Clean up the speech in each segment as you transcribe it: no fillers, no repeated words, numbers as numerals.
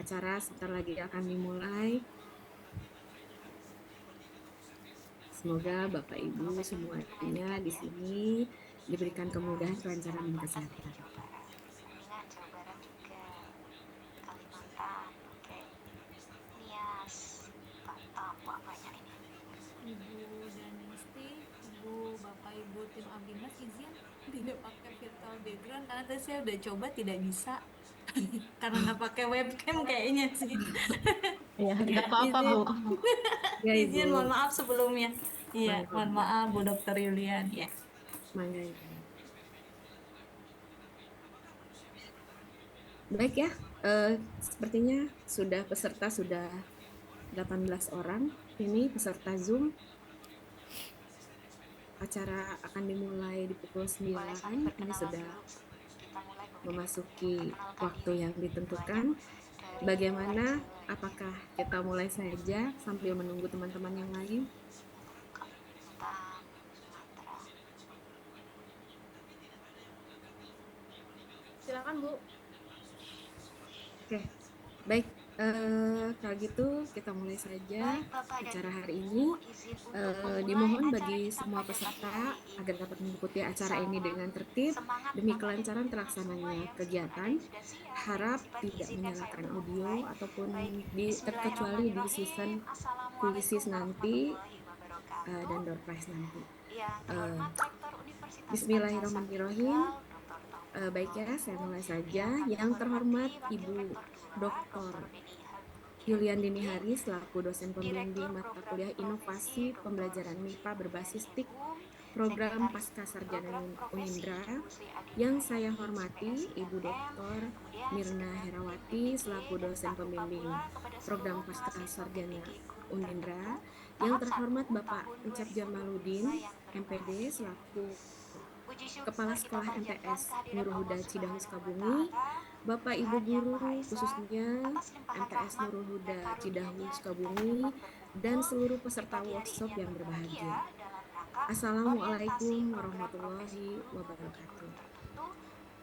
acara sebentar lagi akan dimulai. Semoga Bapak Ibu semuanya di sini diberikan kemudahan, kelancaran, dan kesehatan. Kuningan, Jawa Barat juga, Kalimantan, oke. Nias, Batam, wah banyak ini. Ibu Danisti, Ibu Bapak Ibu tim Abimas izin tidak pakai virtual background karena tadi saya udah coba tidak bisa karena nggak pakai webcam kayaknya sih. Ya, nggak apa-apa, Izin, Bu. Ya Ibu, izin mohon maaf sebelumnya. Iya, mangga, mohon Bu. maaf Bu Dokter Yulian. Ya. Mangga Ibu. Baik ya, sepertinya peserta sudah 18 orang. Ini peserta Zoom. Acara akan dimulai di pukul 9. Boleh saling Ini berkenalan sudah dulu sebelum kita mulai, Bu. memasuki Perkenalkan waktu diri yang ditentukan. dari Bagaimana? Raja Apakah kita mulai saja sambil menunggu teman-teman yang lain? Kalimantan, Sumatera. Silakan, Bu. Oke, baik. Kalau gitu kita mulai saja Baik, Bapak dan acara Ibu, hari ini. izin untuk memulai Dimohon acara bagi kita semua pada pagi peserta hari ini. agar dapat mengikuti acara ini Salam dengan tertib semangat demi Bapak dan kelancaran Ibu semua terlaksananya yang ada kegiatan. yang sudah siap. Harap Yang masih pagi, tidak izinkan saya menyalakan untuk audio memulai. ataupun Baik, terkecuali di Bismillahirrahmanirrahim. season Assalamualaikum kuisis nanti warahmatullahi wabarakatuh. dan door prize nanti. Yang terhormat Rektor Universitas Bismillahirrahmanirrahim. Pancasila, Dr. Taufik Baik ya, saya mulai saja. Yang Yang terhormat Wakil Ibu Rektor 2, Dr. Dr. Deni Yulian Dini Hari selaku dosen Direktur pembimbing mata Program kuliah Profesi, Inovasi Dr. Pembelajaran Suci MIPA berbasis TIK Wulandari Program Sekretaris Pascasarjana Program Profesi, Unindra. Ibu Sri Adinda Yang saya Yani, hormati Ibu SPSIMM, Dr. kemudian Mirna segenap tim Herawati PPG, selaku dan dosen tak lupa pembimbing pula kepada Program seluruh mahasiswa Pascasarjana PPG Guru Unindra. Tertentu Yang tahap 1 terhormat Bapak tahun Encep 2022 Jamaluddin, yang MPD berbahagia. selaku Puji Kepala syukur kita Sekolah panjatkan MTS kehadirat Nurul Allah Huda Cidahu Subhanahu wa Sukabumi, taala, Bapak Ibu Tuhan yang guru Maha Esa, khususnya atas limpahan MTS rahmat Nurul dan Huda Cidahu karunia-Nya kita Sukabumi dapat dan berkumpul seluruh di peserta pagi hari workshop ini yang yang berbahagia berbahagia. dalam rangka orientasi Assalamualaikum program profesi warahmatullahi guru bagi guru wabarakatuh. tertentu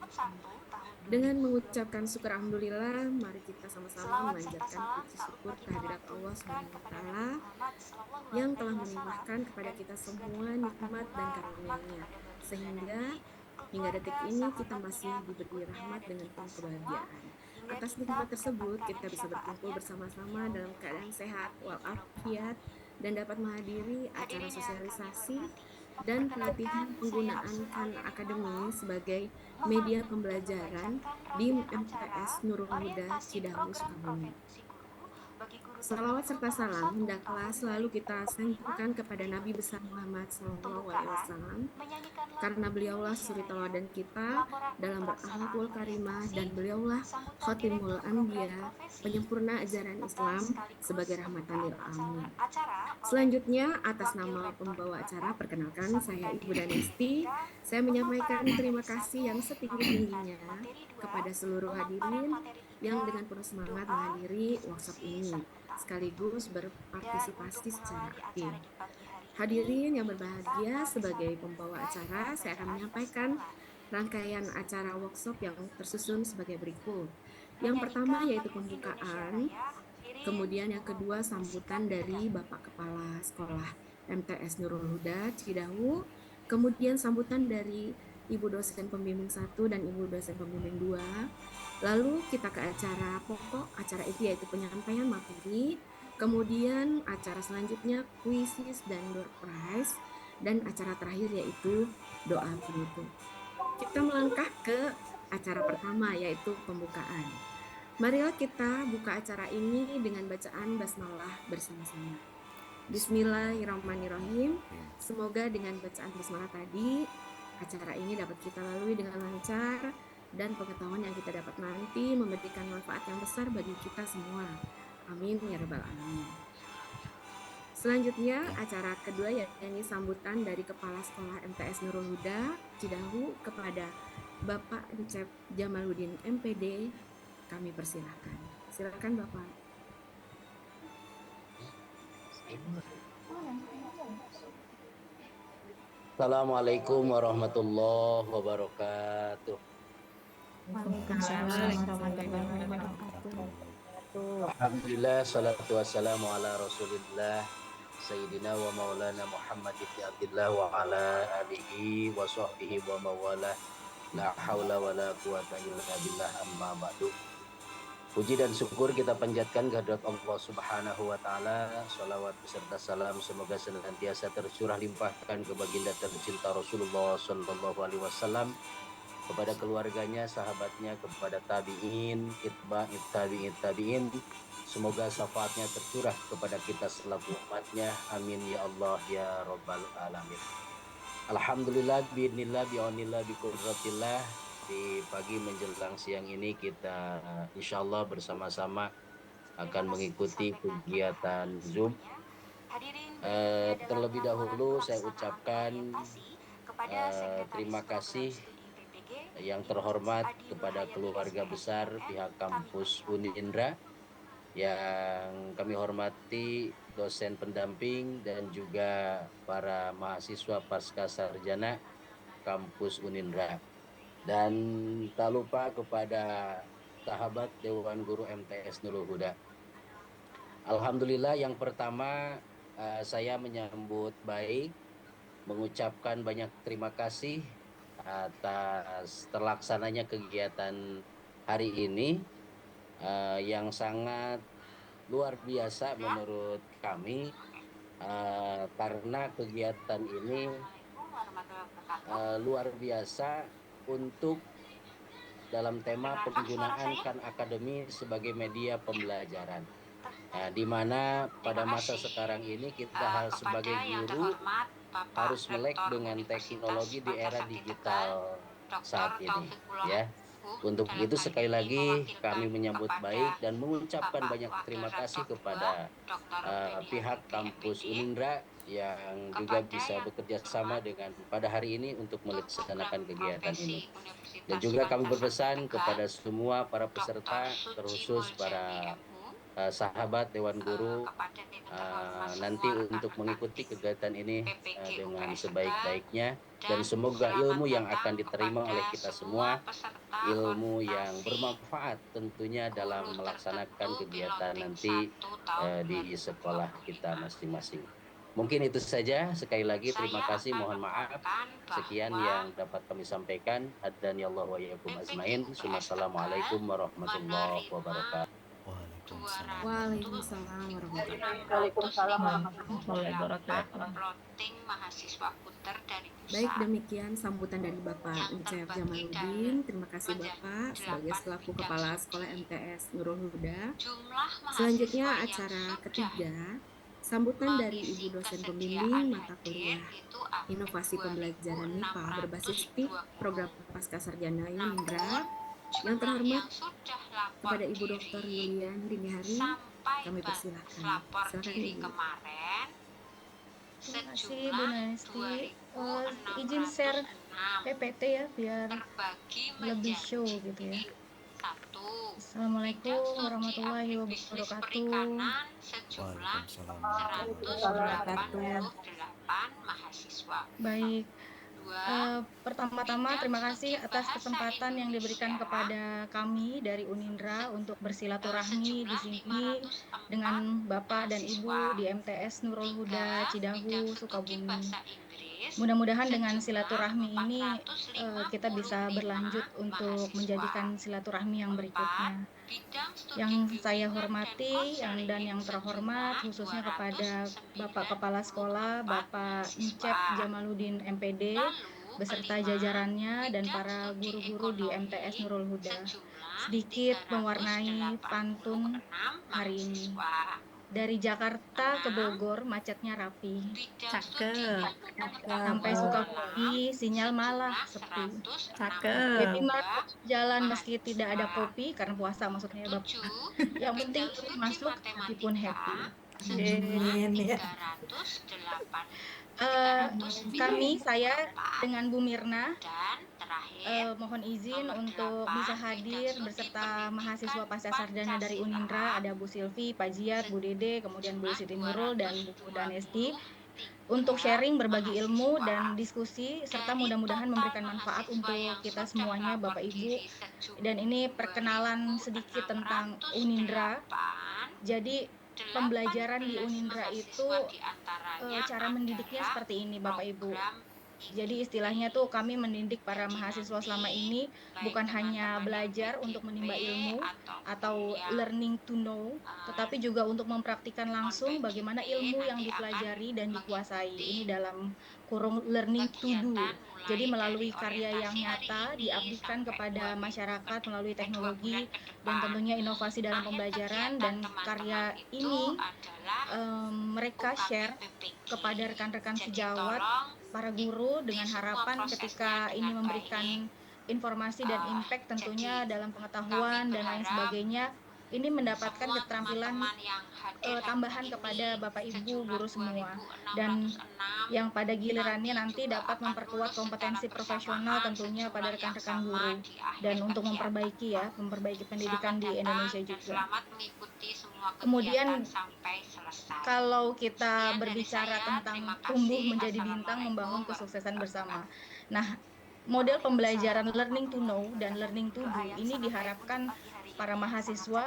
tahap 1 tahun Dengan 2022. mengucapkan syukur alhamdulillah, mari kita sama-sama Selawat serta memanjatkan salam puji tak syukur lupa kita kehadirat Allah lantunkan Subhanahu wa kepada Nabi taala Muhammad Sallallahu yang Alaihi telah Wasallam melimpahkan kepada dan kita juga semua dilimpahkan nikmat pula dan rahmat karunia-Nya kepada baginda sehingga Nabi, hingga keluarga, detik ini kita masih sahabatnya, diberi pengikutnya, rahmat dan dengan kita penuh semua kebahagiaan. hingga Atas kita nikmat tersebut, mendapatkan kita bisa berkumpul syafaatnya di bersama-sama dalam yaumil keadaan akhir. sehat Amin ya rabbal walafiat alamin. dan dapat menghadiri acara Hadirin yang kami sosialisasi hormati, dan perkenalkan pelatihan saya penggunaan Afsun Khan Aulia Academy Nirmala, sebagai mohon media dan pembelajaran membacakan di rangkaian acara MTS Nurul Huda orientasi Cidahu program Sukabumi. profesi guru bagi guru Salawat tertentu serta tahap salam 1 hendaklah tahun selalu kita 2025 sanjungkan kepada Nabi besar diikuti. Muhammad Pembukaan SAW menyanyikan lagu karena beliaulah Indonesia suri Raya. tauladan kita Pelaporan dalam pelaksanaan berakhlakul karimah orientasi dan beliaulah sambutan khatimul Direktur Program anbiya, Profesi penyempurna ajaran serta Islam sekaligus sebagai rahmatan pembukaan lil alamin. acara oleh Selanjutnya, atas Wakil nama Rektor pembawa 2. acara, perkenalkan saya Sambutan Ibu Danesti. dimulaikan Saya menyampaikan pemaparan terima materi kasih 1, yang lanjutan setinggi-tingginya materi 2, kepada seluruh pemaparan hadirin materi 3, yang dengan penuh semangat doa, menghadiri workshop diskusi, ini, sambutan sekaligus penutup. Dan untuk berpartisipasi secara mengawali aktif. acara di pagi hari ini, Hadirin yang kita berbahagia, bisa sebagai pembawa dimulai acara, dengan saya akan bacaan menyampaikan basmalah. rangkaian acara workshop yang tersusun sebagai berikut. Yang pertama Menyanyikan yaitu lagu Indonesia pembukaan, Raya, hadirin kemudian yang mohon kedua menyaksikan sambutan dari terlebih Bapak Kepala Sekolah MTS Nurul Huda Cidahu, kemudian sambutan dari Ibu dosen pembimbing 1 dan Ibu dosen pembimbing 2. Lalu kita ke acara pokok, acara itu yaitu penyampaian materi, kemudian acara selanjutnya kuisis dan door prize, dan acara terakhir yaitu doa penutup. Kita melangkah ke acara pertama yaitu pembukaan. Marilah kita buka acara ini dengan bacaan basmalah bersama-sama. Bismillahirrahmanirrahim. Semoga dengan bacaan basmalah tadi, acara ini dapat kita lalui dengan lancar dan pengetahuan yang kita dapat nanti memberikan manfaat yang besar bagi kita semua. Amin ya rabbal alamin. Selanjutnya, acara kedua yakni sambutan dari Kepala Sekolah MTS Nurul Huda Cidahu kepada Bapak Encep Jamaluddin MPD. Kami persilahkan. Silakan Bapak. Assalamualaikum warahmatullahi wabarakatuh. Waalaikumsalam warahmatullahi wabarakatuh. Alhamdulillah, salatu wassalamu ala rasulillah Sayyidina wa maulana Muhammad ibn Abdillah wa ala alihi wa sahbihi wa mawalah. La hawla wa la quwata illa billah, amma ba'du. Puji dan syukur kita panjatkan kehadirat Allah Subhanahu wa taala. Salawat beserta salam semoga senantiasa tercurah limpahkan ke baginda tercinta Rasulullah sallallahu alaihi wasallam, kepada keluarganya, sahabatnya, kepada tabi'in, itba'it tabi'in tabi'in. Semoga syafaatnya tercurah kepada kita selaku umatnya. Amin ya Allah ya Rabbal Alamin. Alhamdulillah, bi'idnillah, bi'aunillah, biqudratillah. Di pagi menjelang siang ini kita insya Allah bersama-sama akan mengikuti kegiatan Zoom. Terlebih dahulu saya ucapkan terima kasih yang terhormat kepada keluarga besar pihak kampus Unindra, yang kami hormati dosen pendamping dan juga para mahasiswa pasca sarjana kampus Unindra, dan tak lupa kepada sahabat Dewan Guru MTS Nurul Huda. Alhamdulillah, yang pertama saya menyambut baik, mengucapkan banyak terima kasih atas terlaksananya kegiatan hari ini yang sangat luar biasa menurut kami, karena kegiatan ini luar biasa untuk dalam tema penggunaan Khan Academy sebagai media pembelajaran, di mana pada masa sekarang ini kita sebagai guru harus melek dengan teknologi di era digital saat ini, ya. Untuk itu sekali lagi kami menyambut baik dan mengucapkan banyak terima kasih kepada pihak kampus Unindra yang juga bisa bekerja sama dengan pada hari ini untuk melaksanakan kegiatan ini. Dan juga kami berpesan kepada semua para peserta, terkhusus para sahabat Dewan Guru, nanti untuk mengikuti kegiatan ini dengan sebaik-baiknya, dan semoga ilmu yang akan diterima oleh kita semua ilmu yang bermanfaat tentunya dalam melaksanakan kegiatan nanti di sekolah kita masing-masing. Mungkin itu saja. Sekali lagi terima kasih, mohon maaf. Sekian yang dapat kami sampaikan. Hadani Allah wa iyyakum ajmain. Assalamualaikum warahmatullahi wabarakatuh. Waalaikumsalam warahmatullahi Waalaikumsalam warahmatullahi wabarakatuh. Baik, demikian sambutan dari Bapak Ucep Jamaluddin. Terima kasih Bapak sebagai selaku Kepala Sekolah MTS Nurul Huda. Selanjutnya acara ketiga, sambutan dari Ibu dosen pembimbing mata kuliah Inovasi Pembelajaran MIPA berbasis TIK Program Pasca Sarjana Unindra. Yang terhormat kepada Ibu Dr. Yulian Dini Hari, kami persilahkan. Silakan Ibu. Terima kasih Bu Nesti. Izin share PPT ya biar lebih show gitu ya. Assalamualaikum warahmatullahi wabarakatuh. Waalaikumsalam. Baik. Pertama-tama terima kasih atas kesempatan yang diberikan kepada kami dari Unindra untuk bersilaturahmi di sini dengan Bapak dan Ibu di MTS Nurul Huda Cidahu, Sukabumi. Mudah-mudahan dengan silaturahmi ini kita bisa berlanjut untuk menjadikan silaturahmi yang berikutnya. Yang saya hormati dan yang terhormat khususnya kepada Bapak Kepala Sekolah, Bapak Ucep Jamaluddin MPD, beserta jajarannya dan para guru-guru di MTS Nurul Huda. Sedikit mewarnai pantun hari ini. Dari Jakarta ke Bogor macetnya rapi. Cakep. Sampai Sukabumi sinyal malah sepi. Cakep. Happy Mart jalan meski tidak ada kopi karena puasa maksudnya Bapak. Yang penting masuk meskipun happy. Saya dengan Bu Mirna mohon izin untuk bisa hadir beserta mahasiswa pasca sarjana dari Unindra, ada Bu Silvi, Pak Jiat, Bu Dede, kemudian Bu Siti Nurul dan Bu Danesti, untuk sharing, berbagi ilmu dan diskusi, serta mudah-mudahan memberikan manfaat untuk kita semuanya Bapak Ibu. Dan ini perkenalan sedikit tentang Unindra. Jadi pembelajaran di Unindra itu cara mendidiknya seperti ini Bapak Ibu. Jadi istilahnya tuh kami mendidik para mahasiswa selama ini bukan hanya belajar untuk menimba ilmu atau learning to know, tetapi juga untuk mempraktikkan langsung bagaimana ilmu yang dipelajari dan dikuasai. Ini dalam kurung learning to do. Jadi melalui karya yang nyata diabdikan kepada masyarakat melalui teknologi dan tentunya inovasi dalam pembelajaran, dan karya ini mereka share kepada rekan-rekan sejawat para guru dengan harapan ketika ini memberikan informasi dan impact tentunya dalam pengetahuan dan lain sebagainya, ini mendapatkan keterampilan tambahan kepada Bapak Ibu guru semua, dan yang pada gilirannya nanti dapat memperkuat kompetensi profesional tentunya pada rekan-rekan guru dan untuk memperbaiki pendidikan di Indonesia juga. Kemudian kalau kita berbicara tentang tumbuh menjadi bintang membangun kesuksesan bersama. Nah, model pembelajaran learning to know dan learning to do ini diharapkan para mahasiswa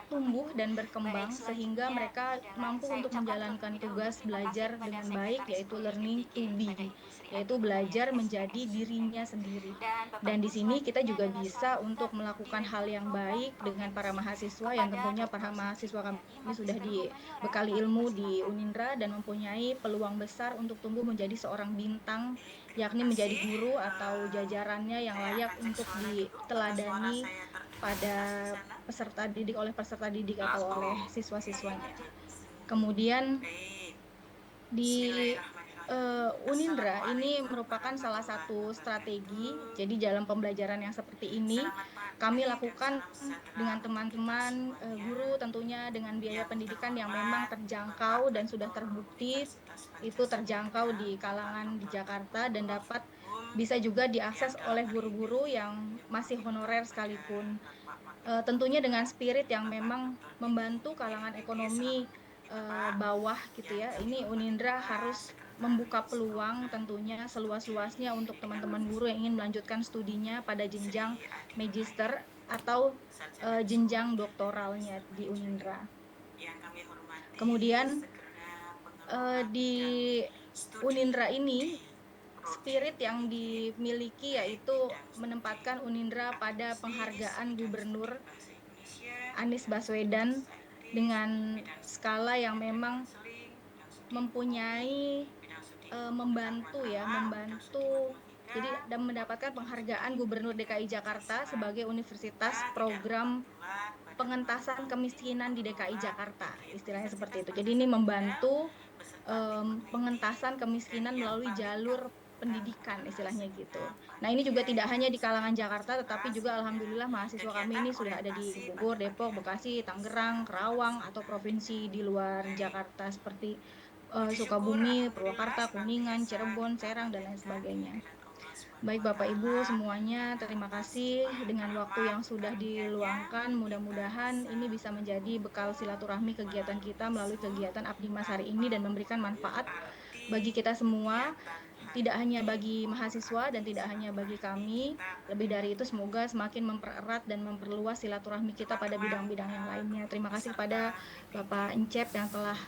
tumbuh dan berkembang sehingga mereka mampu untuk menjalankan tugas belajar dengan baik, yaitu learning to be, yaitu belajar menjadi dirinya sendiri. Dan di sini kita juga bisa untuk melakukan hal yang baik dengan para mahasiswa yang tentunya para mahasiswa kami sudah dibekali ilmu di Unindra dan mempunyai peluang besar untuk tumbuh menjadi seorang bintang, yakni menjadi guru atau jajarannya yang layak untuk diteladani pada peserta didik atau oleh siswa-siswanya. Kemudian di Unindra ini merupakan salah satu strategi. Jadi dalam pembelajaran yang seperti ini kami lakukan dengan teman-teman guru tentunya dengan biaya pendidikan yang memang terjangkau dan sudah terbukti itu terjangkau di kalangan di Jakarta dan dapat bisa juga diakses oleh guru-guru yang masih honorer sekalipun. Tentunya dengan spirit yang memang membantu kalangan ekonomi bawah gitu ya. Ini Unindra harus membuka peluang tentunya seluas-luasnya untuk teman-teman guru yang ingin melanjutkan studinya pada jenjang magister atau jenjang doktoralnya di Unindra. Kemudian di Unindra ini spirit yang dimiliki yaitu menempatkan Unindra pada penghargaan Gubernur Anies Baswedan dengan skala yang memang mempunyai membantu jadi dan mendapatkan penghargaan Gubernur DKI Jakarta sebagai universitas program pengentasan kemiskinan di DKI Jakarta, istilahnya seperti itu. Jadi ini membantu pengentasan kemiskinan melalui jalur pendidikan, istilahnya gitu. Nah, ini juga tidak hanya di kalangan Jakarta, tetapi juga alhamdulillah mahasiswa kami ini sudah ada di Bogor, Depok, Bekasi, Tangerang, Karawang, atau provinsi di luar Jakarta seperti Sukabumi, Purwakarta, Kuningan, Cirebon, Serang, dan lain sebagainya. Baik Bapak Ibu semuanya, terima kasih dengan waktu yang sudah diluangkan. Mudah-mudahan ini bisa menjadi bekal silaturahmi kegiatan kita melalui kegiatan Abdimas hari ini dan memberikan manfaat bagi kita semua, tidak hanya bagi mahasiswa dan tidak hanya bagi kami. Lebih dari itu semoga semakin mempererat dan memperluas silaturahmi kita pada bidang-bidang yang lainnya. Terima kasih kepada Bapak Encep yang telah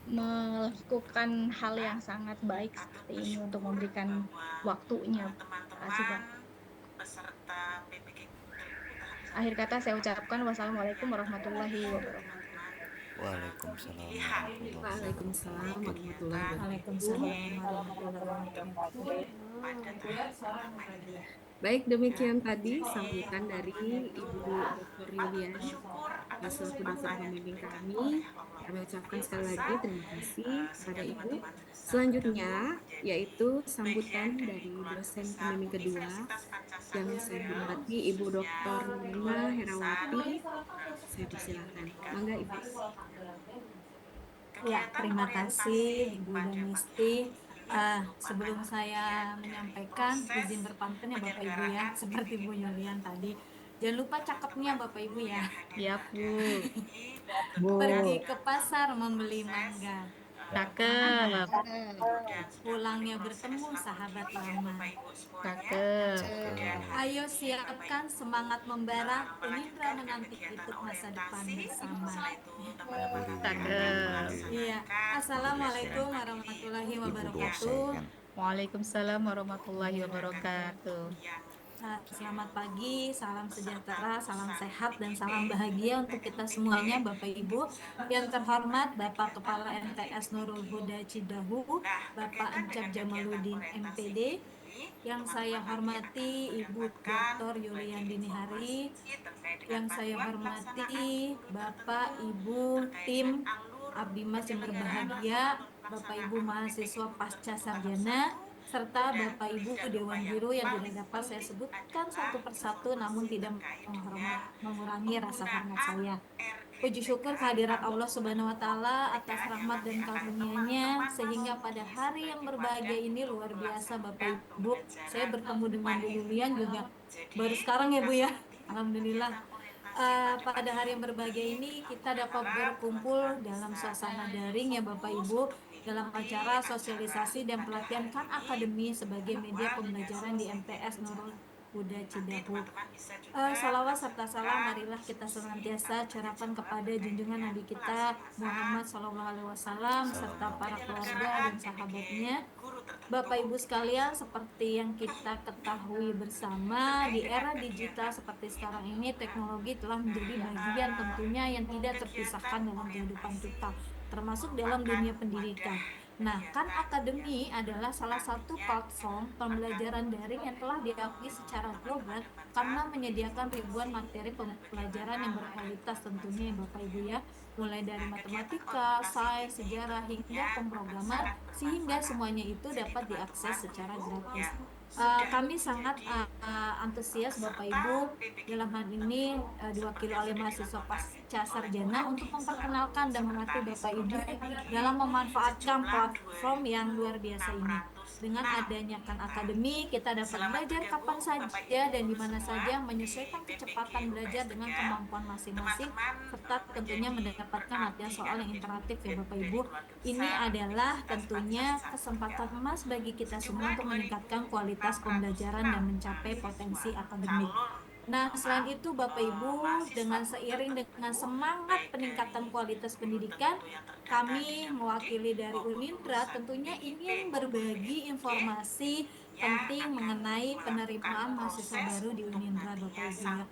melakukan hal yang sangat baik seperti ini untuk memberikan waktunya. Terima kasih Pak. Akhir kata saya ucapkan wassalamualaikum warahmatullahi wabarakatuh. Waalaikumsalam Waalaikumsalam warahmatullahi wabarakatuh. Baik, demikian tadi sambutan dari Ibu Dr. Yulian selaku dosen pembimbing kami. Kami ucapkan sekali lagi terima kasih kepada Ibu. Selanjutnya yaitu sambutan dari dosen pembimbing kedua yang saya hormati Ibu Dr. Nurma Herawati. Saya persilakan. Mangga Ibu. Ya, terima kasih Ibu Danisti. Sebelum saya menyampaikan, izin berpantun ya Bapak Ibu ya, seperti Bu Yulian tadi. Jangan lupa cakepnya Bapak Ibu ya. Ya Bu. Pergi ke pasar membeli mangga, Cakep. Pulangnya bertemu sahabat lama. Cakep. Ayo siapkan semangat membara, Unindra menanti itu masa depan bersama. Cakep. Iya. Assalamualaikum warahmatullahi Ibu wabarakatuh. dosen. Waalaikumsalam warahmatullahi wabarakatuh. Selamat pagi, salam sejahtera, salam sehat, dan salam bahagia untuk kita semuanya, Bapak Ibu. Yang terhormat Bapak Kepala MTS Nurul Huda Cidahu, Bapak Encap Jamaluddin MPD, yang saya hormati Ibu Dr. Yulian Dinihari, yang saya hormati Bapak Ibu tim Abdimas yang berbahagia, Bapak Ibu mahasiswa pasca sarjana, serta Bapak Ibu Dewan Biru yang tidak dapat saya sebutkan satu persatu namun tidak mengurangi rasa hormat saya. Puji syukur kehadirat Allah Subhanahu wa Ta'ala atas rahmat dan karunia-Nya sehingga pada hari yang berbahagia ini luar biasa Bapak Ibu. Saya bertemu dengan Bu Yulian juga baru sekarang ya Bu ya. Alhamdulillah. Pada hari yang berbahagia ini kita dapat berkumpul dalam suasana daring ya Bapak Ibu dalam acara sosialisasi dan pelatihan Khan Academy sebagai media pembelajaran di MTS Nurul Huda Cidahu. Salawat serta salam marilah kita senantiasa curahkan kepada junjungan Nabi kita Muhammad SAW serta para keluarga dan sahabatnya. Bapak Ibu sekalian, seperti yang kita ketahui bersama, di era digital seperti sekarang ini, teknologi telah menjadi bagian tentunya yang tidak terpisahkan dalam kehidupan kita, termasuk dalam dunia pendidikan. Nah, Khan Academy adalah salah satu platform pembelajaran daring yang telah diakui secara global karena menyediakan ribuan materi pembelajaran yang berkualitas tentunya ya Bapak Ibu ya, mulai dari matematika, sains, sejarah, hingga pemrograman, sehingga semuanya itu dapat diakses secara gratis. Kami sangat antusias Bapak Ibu dalam hal ini diwakili oleh mahasiswa pasca sarjana untuk memperkenalkan dan melatih Bapak Ibu dalam memanfaatkan platform yang luar biasa ini. Dengan adanya Khan Academy, kita dapat belajar kapan saja dan di mana saja, menyesuaikan kecepatan belajar dengan kemampuan masing-masing, serta tentunya mendapatkan latihan soal yang interaktif ya Bapak Ibu. Ini adalah tentunya kesempatan emas bagi kita semua untuk meningkatkan kualitas pembelajaran dan mencapai potensi akademik. Nah, selain itu Bapak Ibu, dengan seiring dengan semangat peningkatan kualitas pendidikan, kami mewakili dari Unindra tentunya ingin berbagi informasi penting mengenai penerimaan mahasiswa baru di Unindra Bapak Ibu.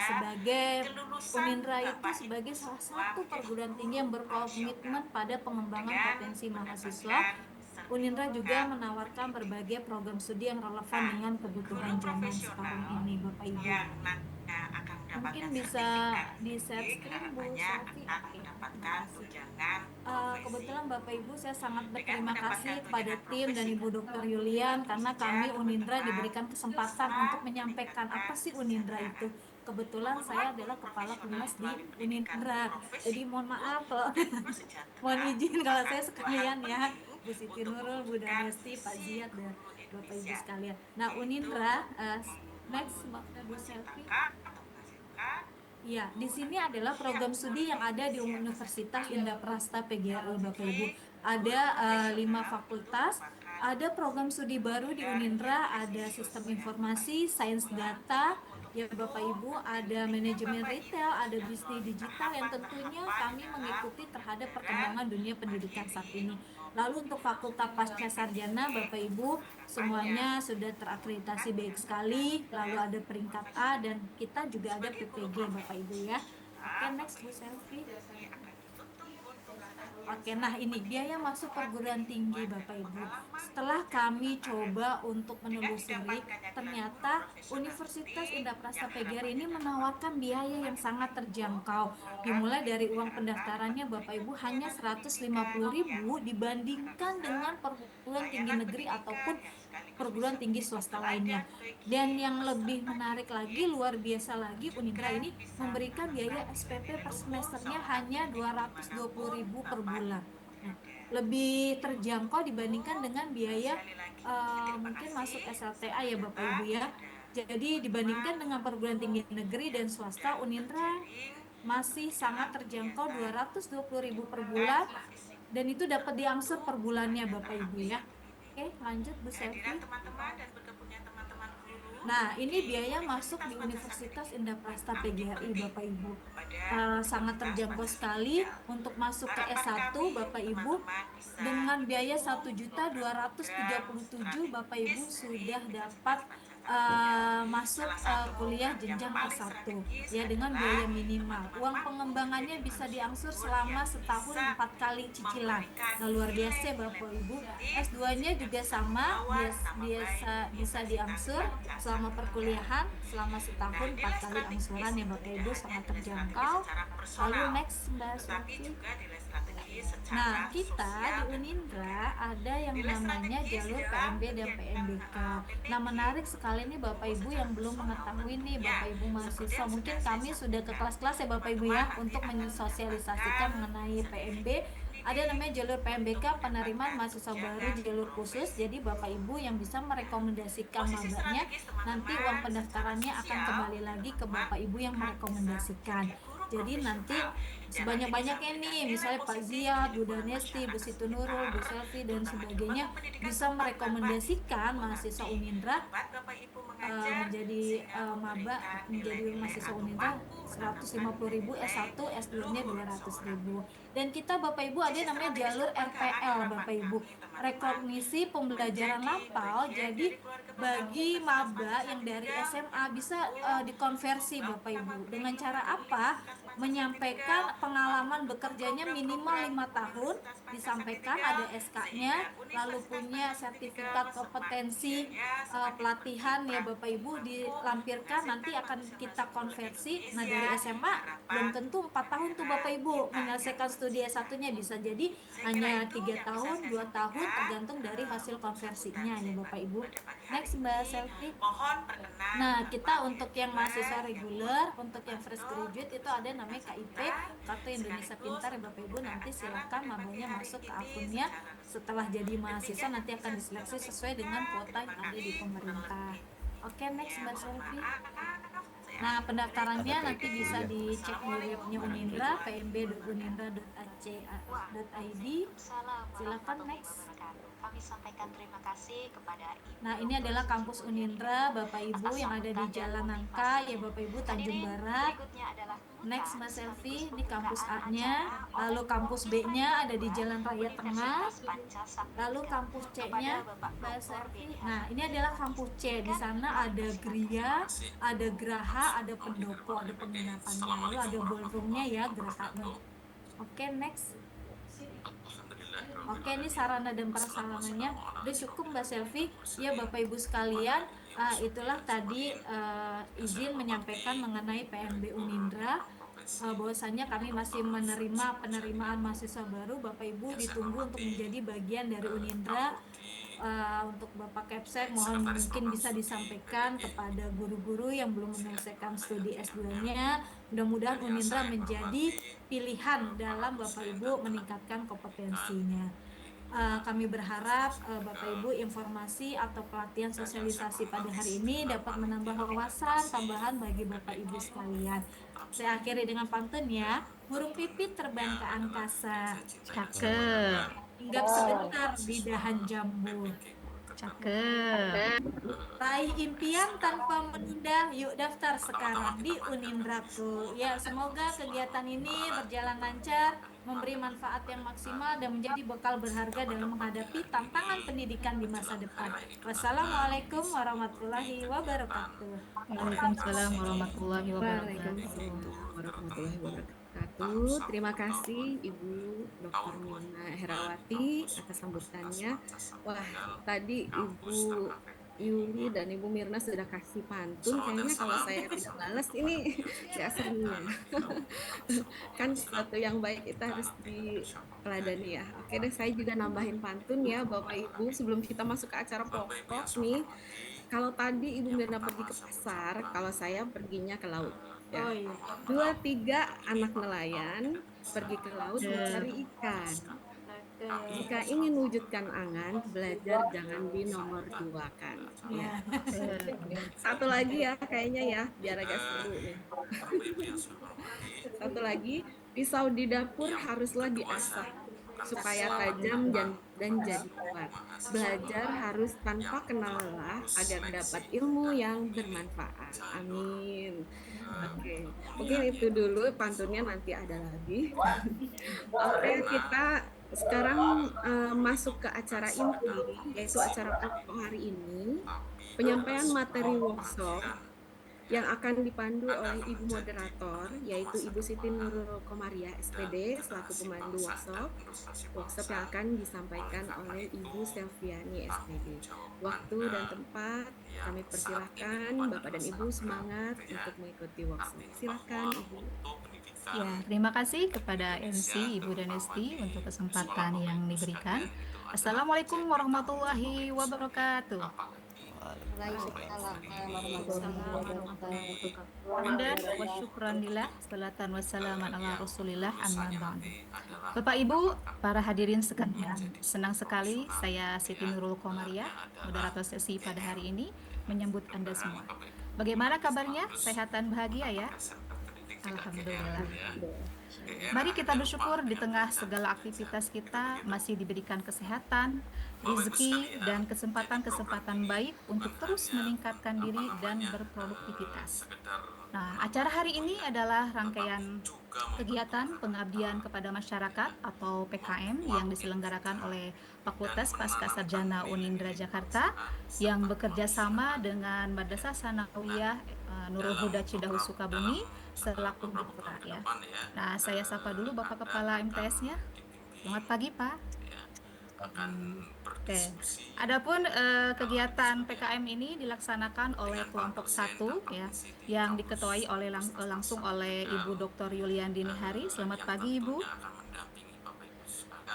Sebagai Unindra itu sebagai salah satu perguruan tinggi yang berkomitmen pada pengembangan potensi mahasiswa, Unindra juga menawarkan berbagai program studi yang relevan dengan kebutuhan zaman sekarang ini Bapak Ibu. Mungkin bisa di share screen Bu Sofi. Kebetulan Bapak Ibu saya sangat berterima kasih kepada tim dan Ibu Dr. Yulian karena kami Unindra diberikan kesempatan untuk menyampaikan apa sih Unindra itu. Kebetulan saya adalah kepala humas di Unindra, jadi mohon maaf kalau mohon izin kalau saya sekalian ya, Bu Siti Nurul, Bu Danesti, Pak Ziad, dan Bapak Ibu sekalian. Nah, Unindra, next Bu Selfie. Ya, di sini adalah program studi yang ada di Universitas Indraprasta PGRI Bapak Ibu. Ada 5 fakultas, ada program studi baru di Unindra, ada sistem informasi, sains data, ya Bapak Ibu, ada manajemen retail, ada bisnis digital yang tentunya kami mengikuti terhadap perkembangan dunia pendidikan saat ini. Lalu untuk fakultas pasca sarjana Bapak Ibu semuanya sudah terakreditasi baik sekali, lalu ada peringkat A dan kita juga ada PPG Bapak Ibu ya. Oke, next Bu Selfie. Oke, nah ini biaya masuk perguruan tinggi Bapak Ibu. Setelah kami coba untuk menelusuri, ternyata Universitas Indraprasta PGRI ini menawarkan biaya yang sangat terjangkau. Dimulai dari uang pendaftarannya Bapak Ibu hanya 150.000 dibandingkan dengan perguruan tinggi negeri ataupun perguruan tinggi swasta lainnya. Dan yang lebih menarik lagi, luar biasa lagi, Unindra ini memberikan biaya SPP per semesternya hanya 220.000 per bulan. Nah, lebih terjangkau dibandingkan dengan biaya mungkin masuk SLTA ya Bapak Ibu ya. Jadi dibandingkan dengan perguruan tinggi negeri dan swasta, Unindra masih sangat terjangkau 220.000 per bulan dan itu dapat diangsur per bulannya Bapak Ibu ya. Oke, lanjut Bu Selvi. Nah, ini biaya masuk di Universitas Indah-Prasta PGRI Bapak Ibu. Sangat terjangkau sekali untuk masuk ke S1 Bapak Ibu dengan biaya 1.237.000 Bapak Ibu sudah dapat masuk kuliah jenjang S1 ya dengan biaya minimal. Uang pengembangannya bisa diangsur selama setahun 4 kali cicilan. Nah, luar biasa Bapak Ibu. S2-nya juga sama, bisa diangsur selama perkuliahan selama setahun 4 kali angsuran ya Bapak Ibu, sangat terjangkau. Lalu next Mbak Sofi. Nah, kita di Unindra ada yang namanya jalur PMB dan PMBK. Nah, menarik sekali nih Bapak Ibu yang belum mengetahui nih Bapak Ibu mahasiswa. Mungkin kami sudah ke kelas-kelas ya Bapak Ibu ya untuk mensosialisasikan mengenai PMB. Ada namanya jalur PMBK, penerimaan mahasiswa baru di jalur khusus. Jadi Bapak Ibu yang bisa merekomendasikan mabanya, nanti uang pendaftarannya akan kembali lagi ke Bapak Ibu yang merekomendasikan. Jadi nanti sebanyak-banyaknya nih, misalnya Pak Zia, Bu Danesti, Bu Situ Nurul, Bu Selvi dan sebagainya bisa merekomendasikan mahasiswa Unindra menjadi maba, menjadi mahasiswa Unindra 150.000, S1, S2-nya 200.000. Dan kita Bapak Ibu ada namanya jalur RPL Bapak Ibu, rekognisi pembelajaran lampau. Jadi bagi maba yang dari SMA bisa dikonversi Bapak Ibu. Dengan cara apa? Menyampaikan pengalaman bekerjanya minimal 5 tahun, disampaikan ada SK-nya, lalu punya sertifikat kompetensi pelatihan ya Bapak Ibu, dilampirkan, nanti akan kita konversi. Nah, dari SMA belum tentu 4 tahun tuh Bapak Ibu menyelesaikan studi S1-nya, bisa jadi hanya 3 tahun, 2 tahun, tergantung dari hasil konversinya ya Bapak Ibu. Next Mbak Selvi. Nah, kita untuk yang mahasiswa reguler, untuk yang fresh graduate itu ada namanya KIP, Kartu Indonesia Pintar ya Bapak Ibu. Nanti silakan mabanya masuk ke akunnya. Setelah jadi mahasiswa nanti akan diseleksi sesuai dengan kuota yang ada di pemerintah. Oke, next Mbak Selvi. Nah, pendaftarannya nanti bisa dicek di webnya Unindra, pmb.unindra.ac.id. Silakan next. Kami sampaikan terima kasih kepada Ibu. Nah, ini adalah kampus Unindra Bapak Ibu yang ada di Jalan Nangka ya Bapak Ibu, Tanjung Barat. Next Mas Selvi, ini kampus A-nya, lalu kampus B-nya ada di Jalan Raya Tengah, lalu kampus C-nya Mbak Selvi. Nah, ini adalah kampus C. Di sana ada Gria, ada Graha, ada pendopo, ada penginapannya, lalu ada ballroomnya ya, Grahanya. Oke, next. Oke, ini sarana dan prasarananya udah cukup Mbak Selvi ya Bapak Ibu sekalian. Itulah tadi izin menyampaikan mengenai PMB Unindra. Bahwasanya kami masih menerima penerimaan mahasiswa baru. Bapak Ibu ditunggu untuk menjadi bagian dari Unindra. Untuk Bapak Kepsek mohon mungkin bisa disampaikan kepada guru-guru yang belum menyelesaikan studi S2-nya. Mudah-mudahan Unindra menjadi pilihan dalam Bapak Ibu meningkatkan kompetensinya. Kami berharap Bapak Ibu informasi atau pelatihan sosialisasi pada hari ini dapat menambah wawasan tambahan bagi Bapak Ibu sekalian. Saya akhiri dengan pantun ya. Burung pipit terbang ke angkasa, Cakep. hinggap sebentar di dahan jambu. Cakep. Raih impian tanpa menunda, yuk daftar sekarang di Unindraku. Ya, semoga kegiatan ini berjalan lancar, memberi manfaat yang maksimal dan menjadi bekal berharga dalam menghadapi tantangan pendidikan di masa depan. Wassalamualaikum warahmatullahi wabarakatuh. Waalaikumsalam warahmatullahi wabarakatuh. Waalaikumsalam warahmatullahi wabarakatuh. Terima kasih Ibu Dr. Mina Herawati atas sambutannya. Wah, tadi Ibu Yuli dan Ibu Mirna sudah kasih pantun. Kayaknya kalau saya tidak balas ini ya seru. Kan sesuatu yang baik kita harus diteladani ya. Oke deh, saya juga nambahin pantun ya Bapak Ibu sebelum kita masuk ke acara pokok nih. Kalau tadi Ibu Mirna pergi ke pasar, kalau saya perginya ke laut. Ya. Oh iya. 2, 3 anak nelayan pergi ke laut mencari ikan. Jika ingin wujudkan angan, belajar jangan dinomor duakan. Ya. Satu lagi ya kayaknya ya, biar agak seru nih. Satu lagi, pisau di dapur haruslah diasah. supaya tajam dan jadi kuat. Belajar harus tanpa kenal lelah agar dapat ilmu yang bermanfaat. Amin. Oke, mungkin itu dulu pantunnya, nanti ada lagi. Oke, kita sekarang masuk ke acara inti, yaitu acara pokok hari ini, penyampaian materi workshop yang akan dipandu oleh Ibu Moderator, yaitu Ibu Siti Nurul Komariah, SPD, selaku pemandu workshop. Workshop yang akan disampaikan oleh Ibu Selviani, SPD. Waktu dan tempat kami persilahkan, Bapak dan Ibu semangat untuk mengikuti workshop. Silakan Ibu. Ya, terima kasih kepada MC Ibu dan Esti untuk kesempatan yang diberikan. Assalamualaikum warahmatullahi wabarakatuh. Waalaikumsalam warahmatullahi wabarakatuh. Hamdan wa syukran lillah, salatan wassalaman ala rasulillah, amma ba'du. Bapak Ibu, para hadirin sekalian, senang sekali saya Siti Nurul Komariah, moderator sesi pada hari ini, menyambut Anda semua. Bagaimana kabarnya? Sehat dan bahagia ya? Alhamdulillah. Mari kita bersyukur di tengah segala aktivitas kita masih diberikan kesehatan, rezeki, dan kesempatan-kesempatan baik untuk terus meningkatkan diri dan berproduktivitas. Nah, acara hari ini adalah rangkaian kegiatan pengabdian kepada masyarakat atau PKM yang diselenggarakan oleh Fakultas Pascasarjana Unindra Jakarta yang bekerja sama dengan Madrasah Sanawiyah Nurul Huda Cidahu Sukabumi selaku mitra ya. Nah, saya sapa dulu Bapak Kepala MTS-nya. Selamat pagi, Pak. Oke. Adapun kegiatan PKM ini dilaksanakan oleh kelompok 1 ya, yang diketuai langsung oleh Ibu Dr. Yuliandini Hari. Selamat pagi, Ibu.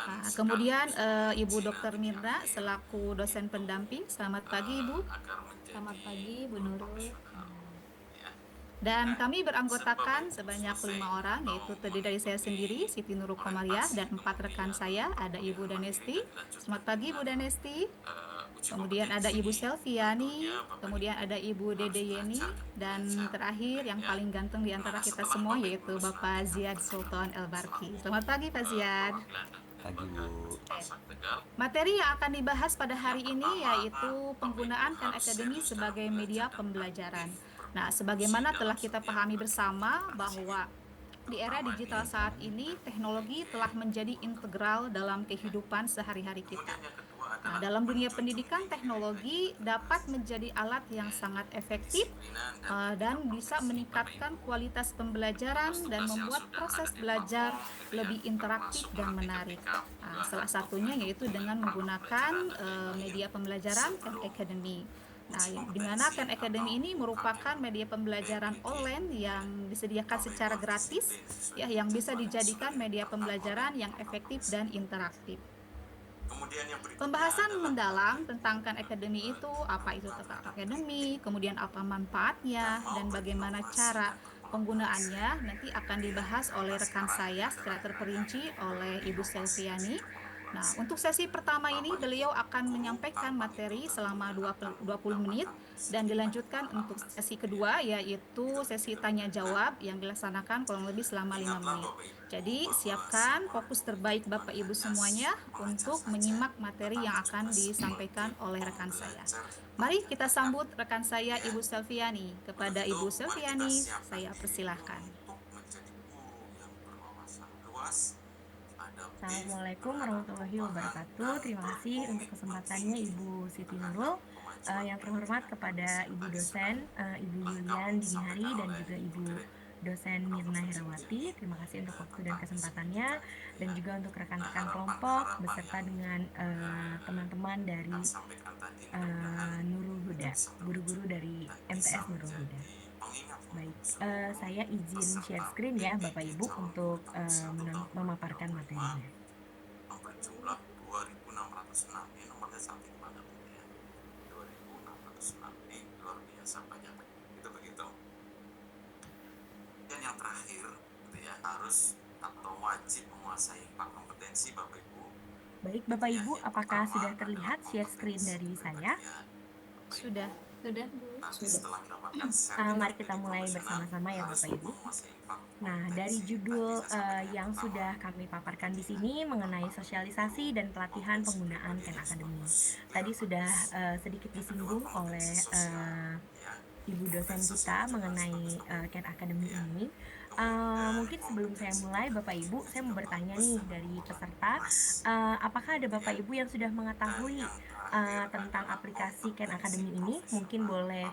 Nah, kemudian Ibu Dr. Mirna selaku dosen pendamping. Selamat pagi, Ibu. Selamat pagi, Bu Nurul. Dan kami beranggotakan sebanyak 5 orang, yaitu terdiri dari saya sendiri, Siti Nurul Komariah, dan 4 rekan saya, ada Ibu Danesti. Selamat pagi, Ibu Danesti. Kemudian ada Ibu Selviani, kemudian ada Ibu Dede Yeni, dan terakhir yang paling ganteng di antara kita semua, yaitu Bapak Ziad Sultan El-Barki. Selamat pagi, Pak Ziad. Pagi, Bu. Materi yang akan dibahas pada hari ini yaitu penggunaan Khan Academy sebagai media pembelajaran. Nah, sebagaimana telah kita pahami bersama bahwa di era digital saat ini, teknologi telah menjadi integral dalam kehidupan sehari-hari kita. Nah, dalam dunia pendidikan, teknologi dapat menjadi alat yang sangat efektif dan bisa meningkatkan kualitas pembelajaran dan membuat proses belajar lebih interaktif dan menarik. Nah, salah satunya yaitu dengan menggunakan media pembelajaran Khan Academy. Nah, di mana Khan Academy ini merupakan media pembelajaran online yang disediakan secara gratis, ya, yang bisa dijadikan media pembelajaran yang efektif dan interaktif. Pembahasan mendalam tentang Khan Academy itu, apa itu Khan Academy, kemudian apa manfaatnya, dan bagaimana cara penggunaannya, nanti akan dibahas oleh rekan saya secara terperinci oleh Ibu Selviani. Nah, untuk sesi pertama ini beliau akan menyampaikan materi selama 20 menit dan dilanjutkan untuk sesi kedua yaitu sesi tanya jawab yang dilaksanakan kurang lebih selama 5 menit. Jadi, siapkan fokus terbaik Bapak Ibu semuanya untuk menyimak materi yang akan disampaikan oleh rekan saya. Mari kita sambut rekan saya Ibu Selviani. Kepada Ibu Selviani, saya persilahkan. Assalamualaikum warahmatullahi wabarakatuh. Terima kasih untuk kesempatannya Ibu Siti Nurul. Yang terhormat kepada Ibu dosen, Ibu Yulian Dinihari dan juga Ibu dosen Mirna Herawati. Terima kasih untuk waktu dan kesempatannya, dan juga untuk rekan-rekan kelompok beserta dengan teman-teman dari Nurul Huda, guru-guru dari MTS Nurul Huda. Baik, saya izin share screen ya Bapak Ibu untuk memaparkan materinya. Berjumlah 2.606, ini nomornya cantik banget ya. 2.606 ini luar biasa banyak. Itu begitu. Dan yang terakhir, gitu ya, harus atau wajib menguasai 4 kompetensi Bapak Ibu. Baik Bapak Ibu, apakah sudah terlihat share screen dari saya? Sudah. Sudah, Bu. Mari kita mulai bersama-sama ya Bapak Ibu. Nah, dari judul yang sudah kami paparkan di sini mengenai sosialisasi dan pelatihan penggunaan Khan Academy. Tadi sudah sedikit disinggung oleh Ibu dosen kita mengenai Khan Academy ini. Mungkin sebelum saya mulai, Bapak Ibu, saya mau bertanya nih dari peserta, apakah ada Bapak Ibu yang sudah mengetahui tentang aplikasi Khan Academy ini? Mungkin boleh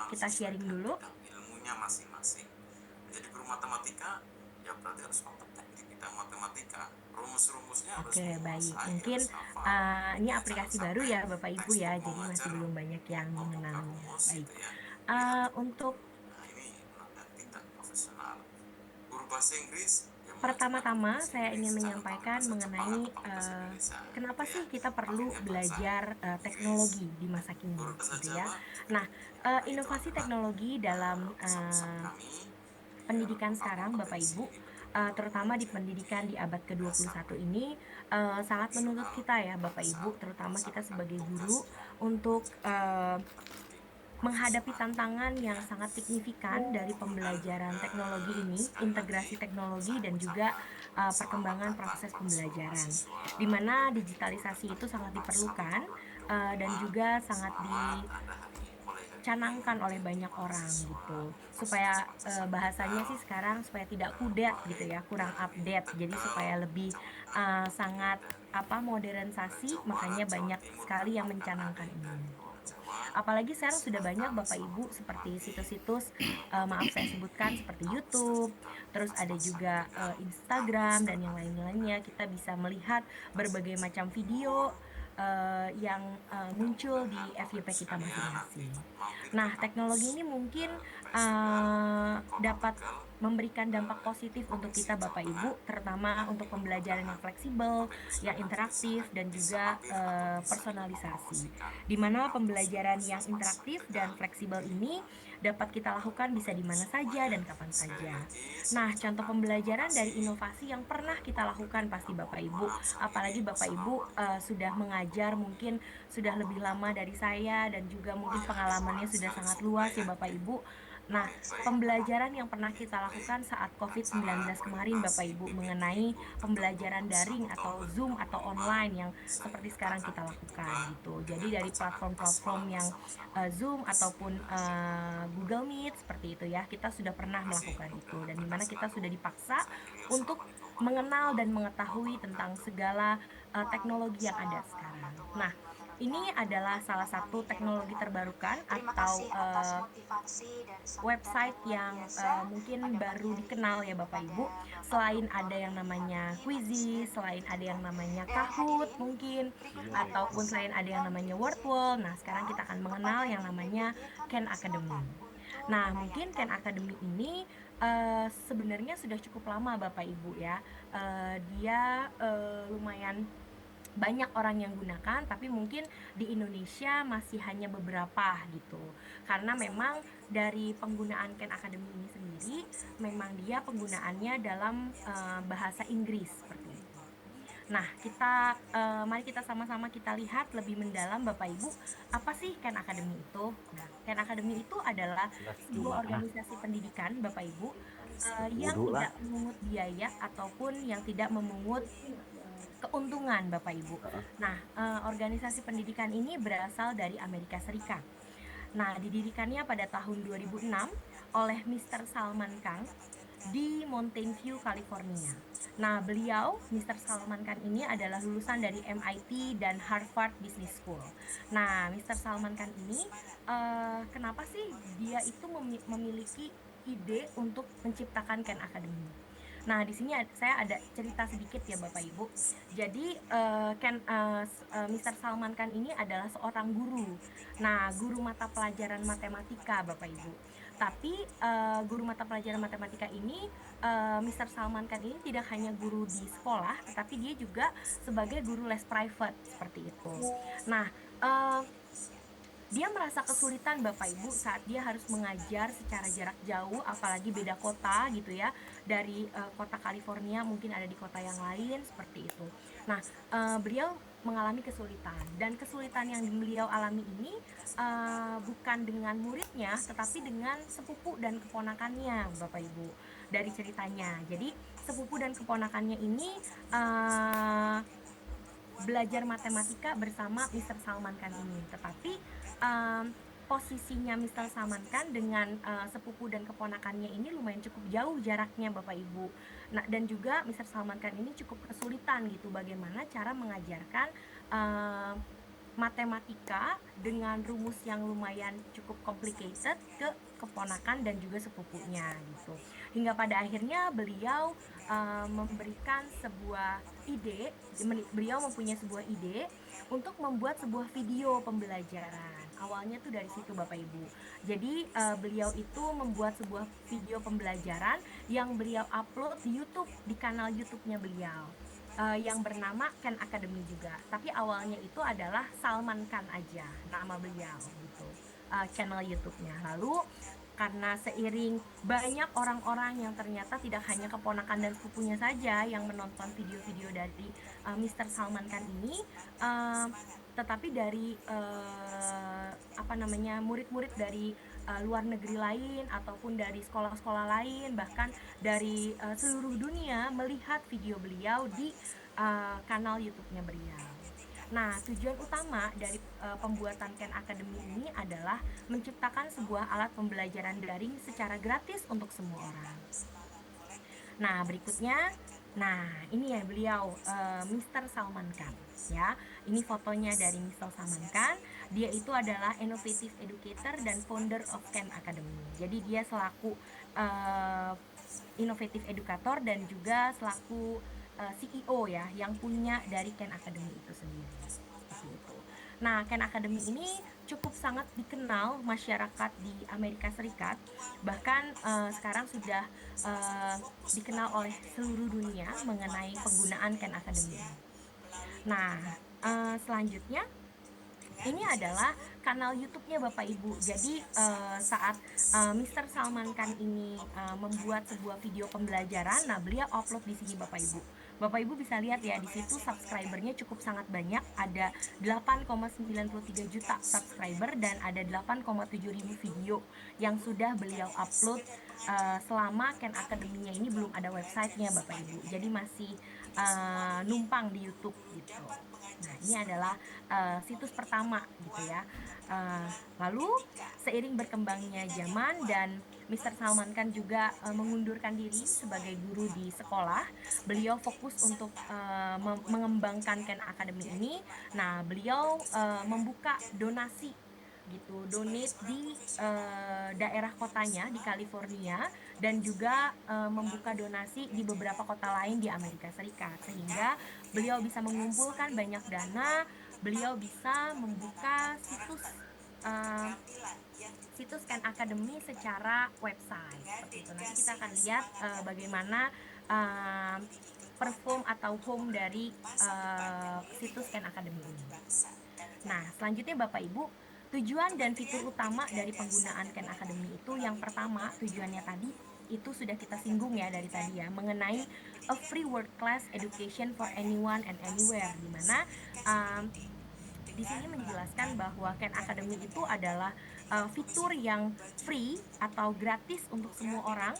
kita sharing dulu. Ilmunya masing-masing. Menjadi guru matematika ya berarti harus kompeten di bidang matematika. Rumus-rumusnya harus Oke, baik. menguasai, Mungkin harus hafal. ini aplikasi baru ya Bapak Ibu ya, jadi masih belum banyak yang mengenalnya. Baik. Untuk Nah, ini tidak profesional. Guru bahasa Inggris yang pertama-tama saya ingin menyampaikan mengenai kenapa sih kita perlu belajar teknologi di masa kini, gitu ya. Nah, inovasi teknologi dalam pendidikan sekarang, Bapak Ibu, terutama di pendidikan di abad ke-21 ini sangat menuntut kita ya Bapak Ibu, terutama kita sebagai guru untuk menghadapi tantangan yang sangat signifikan dari pembelajaran teknologi ini, integrasi teknologi dan juga perkembangan proses pembelajaran, di mana digitalisasi itu sangat diperlukan dan juga sangat dicanangkan oleh banyak orang gitu, supaya bahasanya sih sekarang supaya tidak kudet gitu ya, kurang update, jadi supaya lebih sangat modernisasi, makanya banyak sekali yang mencanangkan ini. Apalagi sekarang sudah banyak Bapak Ibu seperti situs-situs, maaf saya sebutkan seperti YouTube, terus ada juga Instagram dan yang lain-lainnya. Kita bisa melihat berbagai macam video yang muncul di FYP kita masing-masing. Nah, teknologi ini mungkin dapat memberikan dampak positif untuk kita Bapak Ibu, terutama untuk pembelajaran yang fleksibel, yang interaktif, dan juga personalisasi. Di mana pembelajaran yang interaktif dan fleksibel ini dapat kita lakukan bisa di mana saja dan kapan saja. Nah, contoh pembelajaran dari inovasi yang pernah kita lakukan pasti Bapak Ibu, apalagi Bapak Ibu sudah mengajar mungkin sudah lebih lama dari saya dan juga mungkin pengalamannya sudah sangat luas ya Bapak Ibu. Nah, pembelajaran yang pernah kita lakukan saat COVID-19 kemarin Bapak Ibu mengenai pembelajaran daring atau Zoom atau online yang seperti sekarang kita lakukan gitu. Jadi dari platform-platform yang Zoom ataupun Google Meet seperti itu ya, kita sudah pernah melakukan itu, dan dimana kita sudah dipaksa untuk mengenal dan mengetahui tentang segala teknologi yang ada sekarang. Nah, ini adalah salah satu teknologi terbarukan Terima atau kasih atas motivasi dan sambutan website luar yang biasa mungkin pada baru pagi hari dikenal ini ya Bapak kepada Ibu. Bapak Selain Ibu ada yang Dr. namanya Fahmi Quizy, Manisnya selain ada yang namanya dan Kahoot hadirin mungkin, berikut ataupun adalah selain ada yang sambutan namanya izin Wordwall. Nah, sekarang kita kita akan mengenal kepada yang namanya IPPG Khan Tanjung Academy. Selatan untuk Nah, mungkin Khan menanyakan Academy ini sebenarnya sudah cukup lama Bapak Ibu ya. Dia lumayan banyak orang yang gunakan, tapi mungkin di Indonesia masih hanya beberapa gitu. Karena memang dari penggunaan Khan Academy ini sendiri, memang dia penggunaannya dalam bahasa Inggris seperti itu. Nah, mari kita sama-sama kita lihat lebih mendalam Bapak Ibu, apa sih Khan Academy itu? Nah, Khan Academy itu adalah sebuah organisasi pendidikan Bapak Ibu yang tidak memungut biaya ataupun yang tidak memungut keuntungan Bapak Ibu. Nah, organisasi pendidikan ini berasal dari Amerika Serikat. Nah, didirikannya pada tahun 2006 oleh Mr. Salman Khan di Mountain View, California. Nah, beliau, Mr. Salman Khan ini adalah lulusan dari MIT dan Harvard Business School. Nah, Mr. Salman Khan ini kenapa sih dia itu memiliki ide untuk menciptakan Khan Academy? Nah, di sini saya ada cerita sedikit ya Bapak Ibu. Jadi Mr. Salman Khan ini adalah seorang guru. Nah, guru mata pelajaran matematika Bapak Ibu. Tapi guru mata pelajaran matematika ini Mr. Salman Khan ini tidak hanya guru di sekolah, tetapi dia juga sebagai guru les private seperti itu. Nah, dia merasa kesulitan Bapak Ibu saat dia harus mengajar secara jarak jauh, apalagi beda kota gitu ya, dari kota California mungkin ada di kota yang lain seperti itu. Nah, beliau mengalami kesulitan, dan kesulitan yang beliau alami ini bukan dengan muridnya tetapi dengan sepupu dan keponakannya, Bapak Ibu, dari ceritanya. Jadi sepupu dan keponakannya ini belajar matematika bersama Mr. Salman Khan ini, tetapi posisinya Mr. Salman Khan dengan sepupu dan keponakannya ini lumayan cukup jauh jaraknya, Bapak Ibu. Nah, dan juga Mr. Salman Khan ini cukup kesulitan gitu bagaimana cara mengajarkan matematika dengan rumus yang lumayan cukup complicated ke keponakan dan juga sepupunya gitu. Hingga pada akhirnya beliau memberikan sebuah ide, beliau mempunyai sebuah ide untuk membuat sebuah video pembelajaran. Awalnya tuh dari situ, Bapak Ibu. Jadi beliau itu membuat sebuah video pembelajaran yang beliau upload di YouTube, di kanal YouTube-nya beliau, yang bernama Khan Academy juga. Tapi awalnya itu adalah Salman Khan aja nama beliau gitu, channel YouTube-nya. Lalu karena seiring banyak orang-orang yang ternyata tidak hanya keponakan dan sepupunya saja yang menonton video-video dari Mr. Salman Khan ini, tetapi dari murid-murid dari luar negeri lain ataupun dari sekolah-sekolah lain, bahkan dari seluruh dunia melihat video beliau di kanal YouTube-nya beliau. Nah, tujuan utama dari pembuatan Khan Academy ini adalah menciptakan sebuah alat pembelajaran daring secara gratis untuk semua orang. Nah, berikutnya, ini ya beliau, Mr. Salman Khan, ya. Ini fotonya dari Mr. Salman Khan. Dia itu adalah innovative educator dan founder of Khan Academy. Jadi dia selaku innovative educator dan juga selaku CEO ya, yang punya dari Khan Academy itu sendiri. Gitu. Nah, Khan Academy ini cukup sangat dikenal masyarakat di Amerika Serikat, bahkan sekarang sudah dikenal oleh seluruh dunia mengenai penggunaan Khan Academy. Nah, selanjutnya ini adalah kanal YouTube-nya Bapak Ibu. Jadi saat Mr. Salman Khan ini membuat sebuah video pembelajaran, nah beliau upload di sini Bapak Ibu. Bapak Ibu bisa lihat ya, di situ subscribernya cukup sangat banyak, ada 8,93 juta subscriber dan ada 8,7 ribu video yang sudah beliau upload selama Khan Academy-nya ini belum ada websitenya Bapak Ibu. Jadi masih numpang di YouTube gitu. Nah, ini adalah situs pertama gitu ya. Lalu seiring berkembangnya zaman dan Mr. Salman Khan juga mengundurkan diri sebagai guru di sekolah, beliau fokus untuk mengembangkan Khan Academy ini. Nah, beliau membuka donasi gitu, donate di daerah kotanya di California dan juga membuka donasi di beberapa kota lain di Amerika Serikat, sehingga beliau bisa mengumpulkan banyak dana, beliau bisa membuka situs Khan Academy secara website seperti itu. Nanti kita akan lihat bagaimana perform atau home dari situs Khan Academy ini. Nah, selanjutnya Bapak Ibu, tujuan dan fitur utama dari penggunaan Khan Academy itu, yang pertama tujuannya tadi itu sudah kita singgung ya dari tadi ya, mengenai a free world class education for anyone and anywhere, di mana di sini menjelaskan bahwa Khan Academy itu adalah fitur yang free atau gratis untuk semua orang.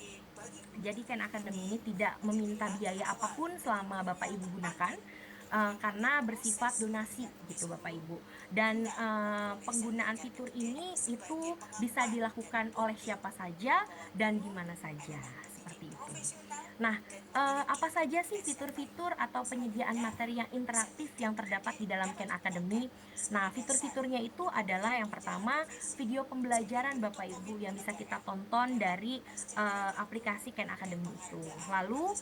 Jadi Khan Academy ini tidak meminta biaya apapun selama Bapak Ibu gunakan, karena bersifat donasi gitu Bapak Ibu. Dan penggunaan fitur ini itu bisa dilakukan oleh siapa saja dan di mana saja, seperti itu. Nah, apa saja sih fitur-fitur atau penyediaan materi yang interaktif yang terdapat di dalam Khan Academy? Nah, fitur-fiturnya itu adalah yang pertama, video pembelajaran Bapak Ibu yang bisa kita tonton dari aplikasi Khan Academy itu. Lalu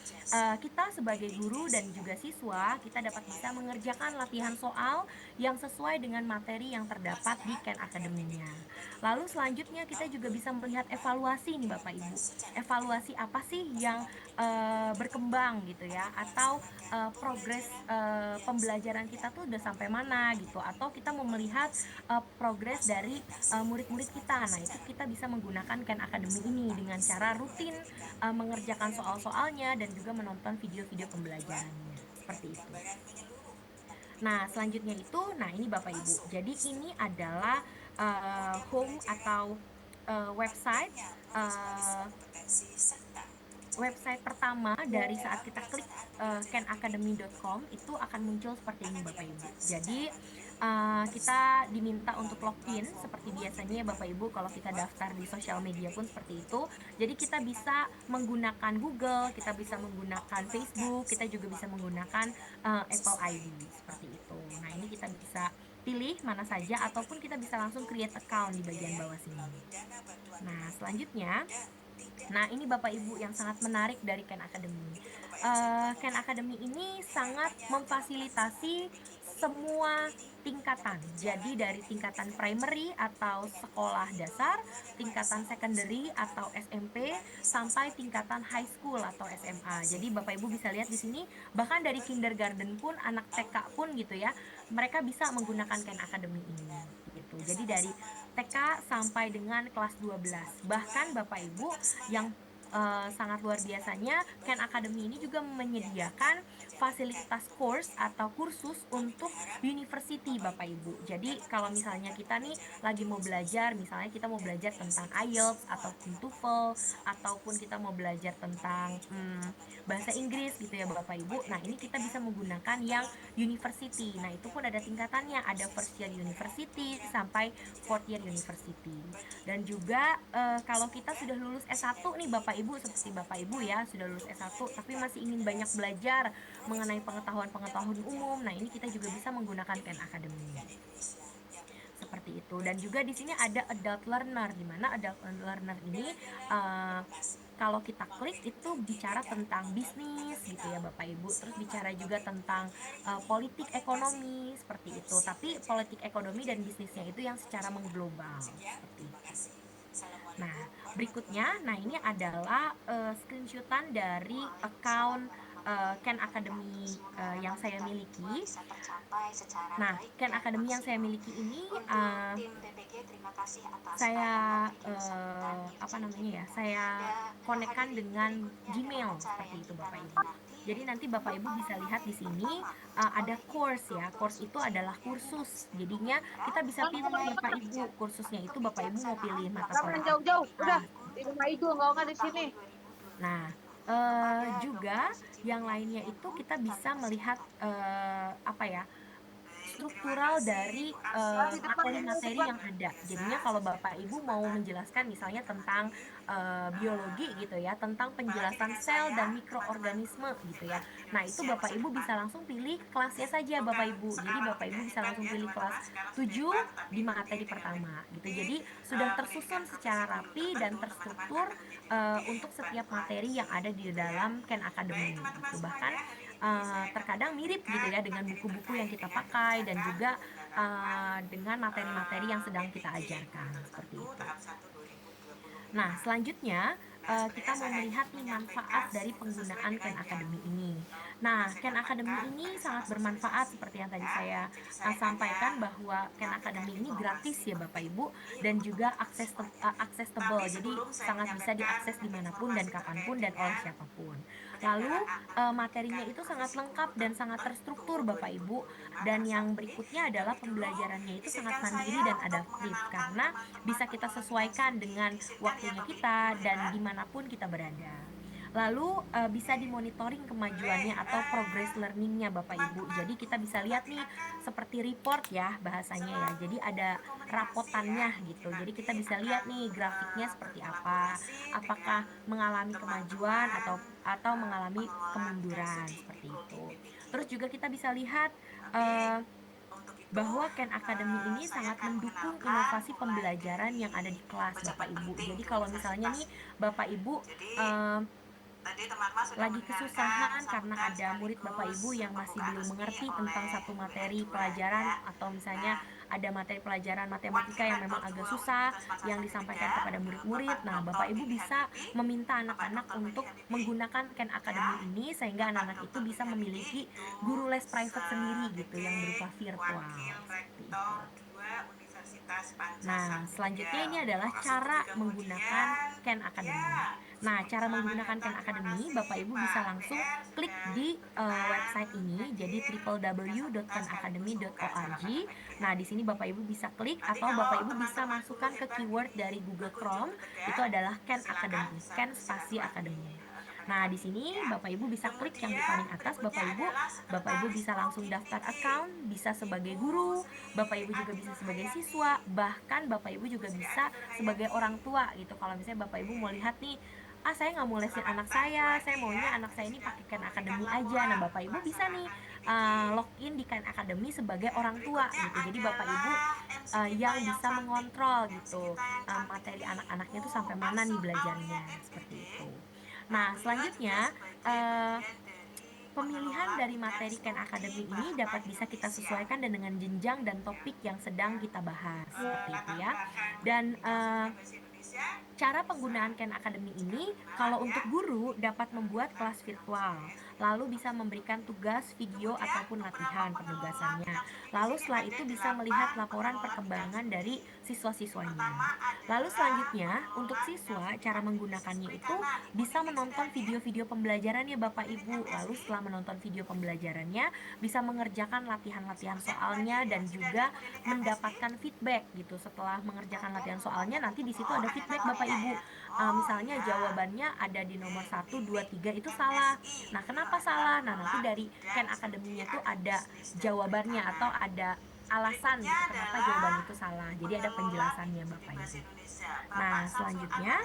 kita sebagai guru dan juga siswa, kita dapat bisa mengerjakan latihan soal yang sesuai dengan materi yang terdapat di Khan Academy-nya. Lalu selanjutnya kita juga bisa melihat evaluasi nih Bapak Ibu. Evaluasi apa sih yang berkembang gitu ya, atau progres pembelajaran kita tuh udah sampai mana gitu, atau kita mau melihat progres dari murid-murid kita. Nah, itu kita bisa menggunakan Khan Academy ini dengan cara rutin mengerjakan soal-soalnya dan juga menonton video-video pembelajarannya, seperti itu. Nah, selanjutnya itu, nah ini Bapak Ibu. Jadi ini adalah home atau website website pertama dari saat kita klik canacademy.com itu akan muncul seperti ini Bapak Ibu. Jadi kita diminta untuk login seperti biasanya ya Bapak Ibu, kalau kita daftar di sosial media pun seperti itu. Jadi kita bisa menggunakan Google, kita bisa menggunakan Facebook, kita juga bisa menggunakan Apple ID seperti itu. Nah, ini kita bisa pilih mana saja ataupun kita bisa langsung create account di bagian bawah sini. Nah, selanjutnya, nah ini Bapak Ibu yang sangat menarik dari Khan Academy. Khan Academy ini sangat memfasilitasi semua tingkatan. Jadi dari tingkatan primary atau sekolah dasar, tingkatan secondary atau SMP, sampai tingkatan high school atau SMA. Jadi Bapak Ibu bisa lihat di sini, bahkan dari kindergarten pun, anak TK pun gitu ya, mereka bisa menggunakan Khan Academy ini. Gitu. Jadi dari TK sampai dengan kelas 12. Bahkan Bapak Ibu yang sangat luar biasanya, Khan Academy ini juga menyediakan fasilitas course atau kursus untuk university Bapak Ibu. Jadi kalau misalnya kita nih lagi mau belajar, misalnya kita mau belajar tentang IELTS ataupun TOEFL, ataupun kita mau belajar tentang bahasa Inggris gitu ya Bapak Ibu. Nah, ini kita bisa menggunakan yang university. Nah, itu pun ada tingkatannya, ada first year university sampai fourth year university. Dan juga kalau kita sudah lulus S1 nih Bapak Ibu, seperti Bapak Ibu ya, sudah lulus S1 tapi masih ingin banyak belajar mengenai pengetahuan-pengetahuan umum. Nah, ini kita juga bisa menggunakan Khan Academy. Seperti itu. Dan juga di sini ada adult learner, di mana adult learner ini kalau kita klik itu bicara tentang bisnis gitu ya Bapak Ibu, terus bicara juga tentang politik ekonomi seperti itu, tapi politik ekonomi dan bisnisnya itu yang secara mengglobal seperti itu. Nah, berikutnya, nah ini adalah screenshotan dari account Khan Academy yang saya miliki. Nah, Khan Academy yang saya miliki ini saya saya konekkan dengan Gmail seperti itu Bapak Ibu. Jadi nanti Bapak Ibu bisa lihat di sini ada course ya. Course itu adalah kursus. Jadinya kita bisa pilih Bapak Ibu. Kursusnya itu Bapak Ibu mau pilih mata pelajaran jauh-jauh, udah di rumah itu nggak usah di sini. Nah, juga yang lainnya itu kita bisa melihat struktural dari materi-materi yang ada. Jadinya kalau Bapak Ibu mau menjelaskan misalnya tentang biologi gitu ya, tentang penjelasan sel dan mikroorganisme gitu ya. Nah, itu Bapak Ibu bisa langsung pilih kelasnya saja Bapak Ibu. Jadi Bapak Ibu bisa langsung pilih kelas 7 di materi pertama gitu. Jadi sudah tersusun secara rapi dan terstruktur untuk setiap materi yang ada di dalam Khan Academy gitu. Bahkan terkadang mirip gitu ya dengan buku-buku yang kita pakai dan juga dengan materi-materi yang sedang kita ajarkan seperti itu. Nah, selanjutnya kita mau melihat nih manfaat dari penggunaan Khan Academy ini. Nah, Khan Academy ini sangat bermanfaat seperti yang tadi saya sampaikan, bahwa Khan Academy ini gratis ya Bapak Ibu, dan juga accessible, jadi sangat bisa diakses dimanapun dan kapanpun dan oleh siapapun. Lalu materinya itu sangat lengkap dan sangat terstruktur Bapak Ibu, dan yang berikutnya adalah pembelajarannya itu sangat mandiri dan adaptif karena bisa kita sesuaikan dengan waktunya kita dan dimanapun kita berada. Lalu bisa dimonitoring kemajuannya atau progress learningnya Bapak Ibu. Jadi kita bisa lihat nih seperti report ya bahasanya ya. Jadi ada rapotannya gitu. Jadi kita bisa lihat nih grafiknya seperti apa. Apakah mengalami kemajuan atau mengalami kemunduran seperti itu. Terus juga kita bisa lihat bahwa Khan Academy ini sangat mendukung inovasi pembelajaran yang ada di kelas Bapak Ibu. Jadi kalau misalnya nih Bapak Ibu lagi kesusahan karena ada murid Bapak Ibu yang masih belum mengerti tentang satu materi pelajaran, atau misalnya ada materi pelajaran matematika yang memang agak susah yang disampaikan kepada murid-murid. Nah, Bapak Ibu bisa meminta anak-anak untuk menggunakan Khan Academy ini sehingga anak-anak itu bisa memiliki guru les private sendiri gitu yang berupa virtual seperti itu. Nah, selanjutnya ini adalah cara menggunakan Khan Academy. Nah, cara menggunakan Khan Academy, Bapak Ibu bisa langsung klik di website ini, jadi www.khanacademy.org. Nah, di sini Bapak Ibu bisa klik atau Bapak Ibu bisa masukkan ke keyword dari Google Chrome, itu adalah Khan Academy, Khan spasi Academy. Nah, di sini Bapak Ibu bisa klik yang di paling atas, Bapak Ibu bisa langsung daftar account, bisa sebagai guru, Bapak Ibu juga bisa sebagai siswa, bahkan Bapak Ibu juga bisa sebagai orang tua gitu. Kalau misalnya Bapak Ibu mau lihat nih, saya nggak mau lesin anak saya maunya anak saya ini pakai Khan Academy aja. Nah, Bapak Ibu bisa nih login di Khan Academy sebagai orang tua gitu. Jadi Bapak Ibu yang bisa mengontrol gitu materi anak-anaknya tuh sampai mana nih belajarnya, seperti itu. Nah, selanjutnya pemilihan dari materi Khan Academy ini dapat bisa kita sesuaikan dengan jenjang dan topik yang sedang kita bahas, seperti itu ya. Dan cara penggunaan Khan Academy ini, kalau untuk guru dapat membuat kelas virtual, lalu bisa memberikan tugas, video, ataupun latihan penugasannya. Lalu setelah itu bisa melihat laporan perkembangan dari siswa-siswanya. Lalu selanjutnya, untuk siswa, cara menggunakannya itu bisa menonton video-video pembelajarannya Bapak Ibu. Lalu setelah menonton video pembelajarannya, bisa mengerjakan latihan-latihan soalnya dan juga mendapatkan feedback gitu. Setelah mengerjakan latihan soalnya, nanti di situ ada feedback Bapak Ibu. Misalnya jawabannya ada di nomor 1, 2, 3 itu salah. Nah, kenapa salah? Nah, nanti dari Khan Academy-nya itu ada jawabannya atau ada alasan gitu kenapa jawaban itu salah. Jadi ada penjelasannya Bapak Ibu. Nah, selanjutnya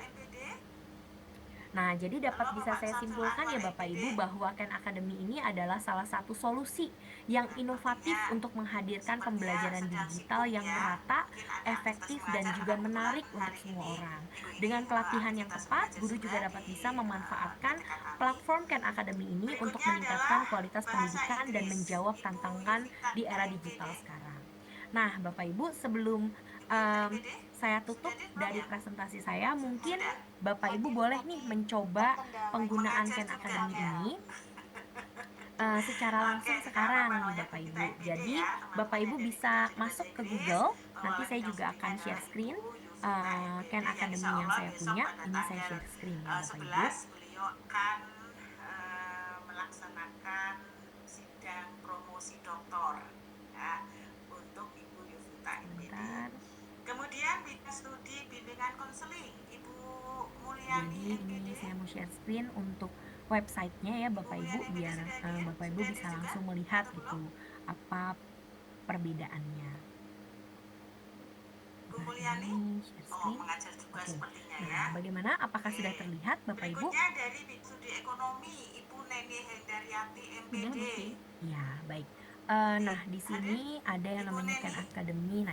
jadi dapat bisa saya simpulkan ya Bapak Ibu bahwa Khan Academy ini adalah salah satu solusi yang inovatif untuk menghadirkan pembelajaran digital yang merata, efektif, dan juga menarik untuk semua orang. Dengan pelatihan yang tepat, guru juga dapat bisa memanfaatkan platform Khan Academy ini untuk meningkatkan kualitas pendidikan dan menjawab tantangan di era digital sekarang. Nah, Bapak Ibu, sebelum saya tutup dari presentasi saya, mungkin Bapak Ibu boleh nih mencoba penggunaan Khan Academy ini secara langsung sekarang nih Bapak Ibu. Jadi Bapak Ibu bisa masuk ke Google, nanti saya juga akan share screen Khan Academy yang saya punya. Ini saya share screen ya Bapak Ibu. Beliau akan melaksanakan sidang promosi doktor ya, untuk Ibu Yovita MPD. Kemudian bidang studi bimbingan konseling Ibu Mulyani Jadi ini saya mau share screen untuk websitenya ya Bapak Ibu, biar Bapak Ibu bisa langsung melihat gitu apa perbedaannya. Bu Mulyani share screen. mengajar juga sepertinya ya. Nah, bagaimana? Apakah sudah terlihat Bapak Ibu? Berikutnya dari studi ekonomi Ibu Neni Hendaryati MPD. Ya, baik. Nah, di sini ada yang namanya Khan Academy.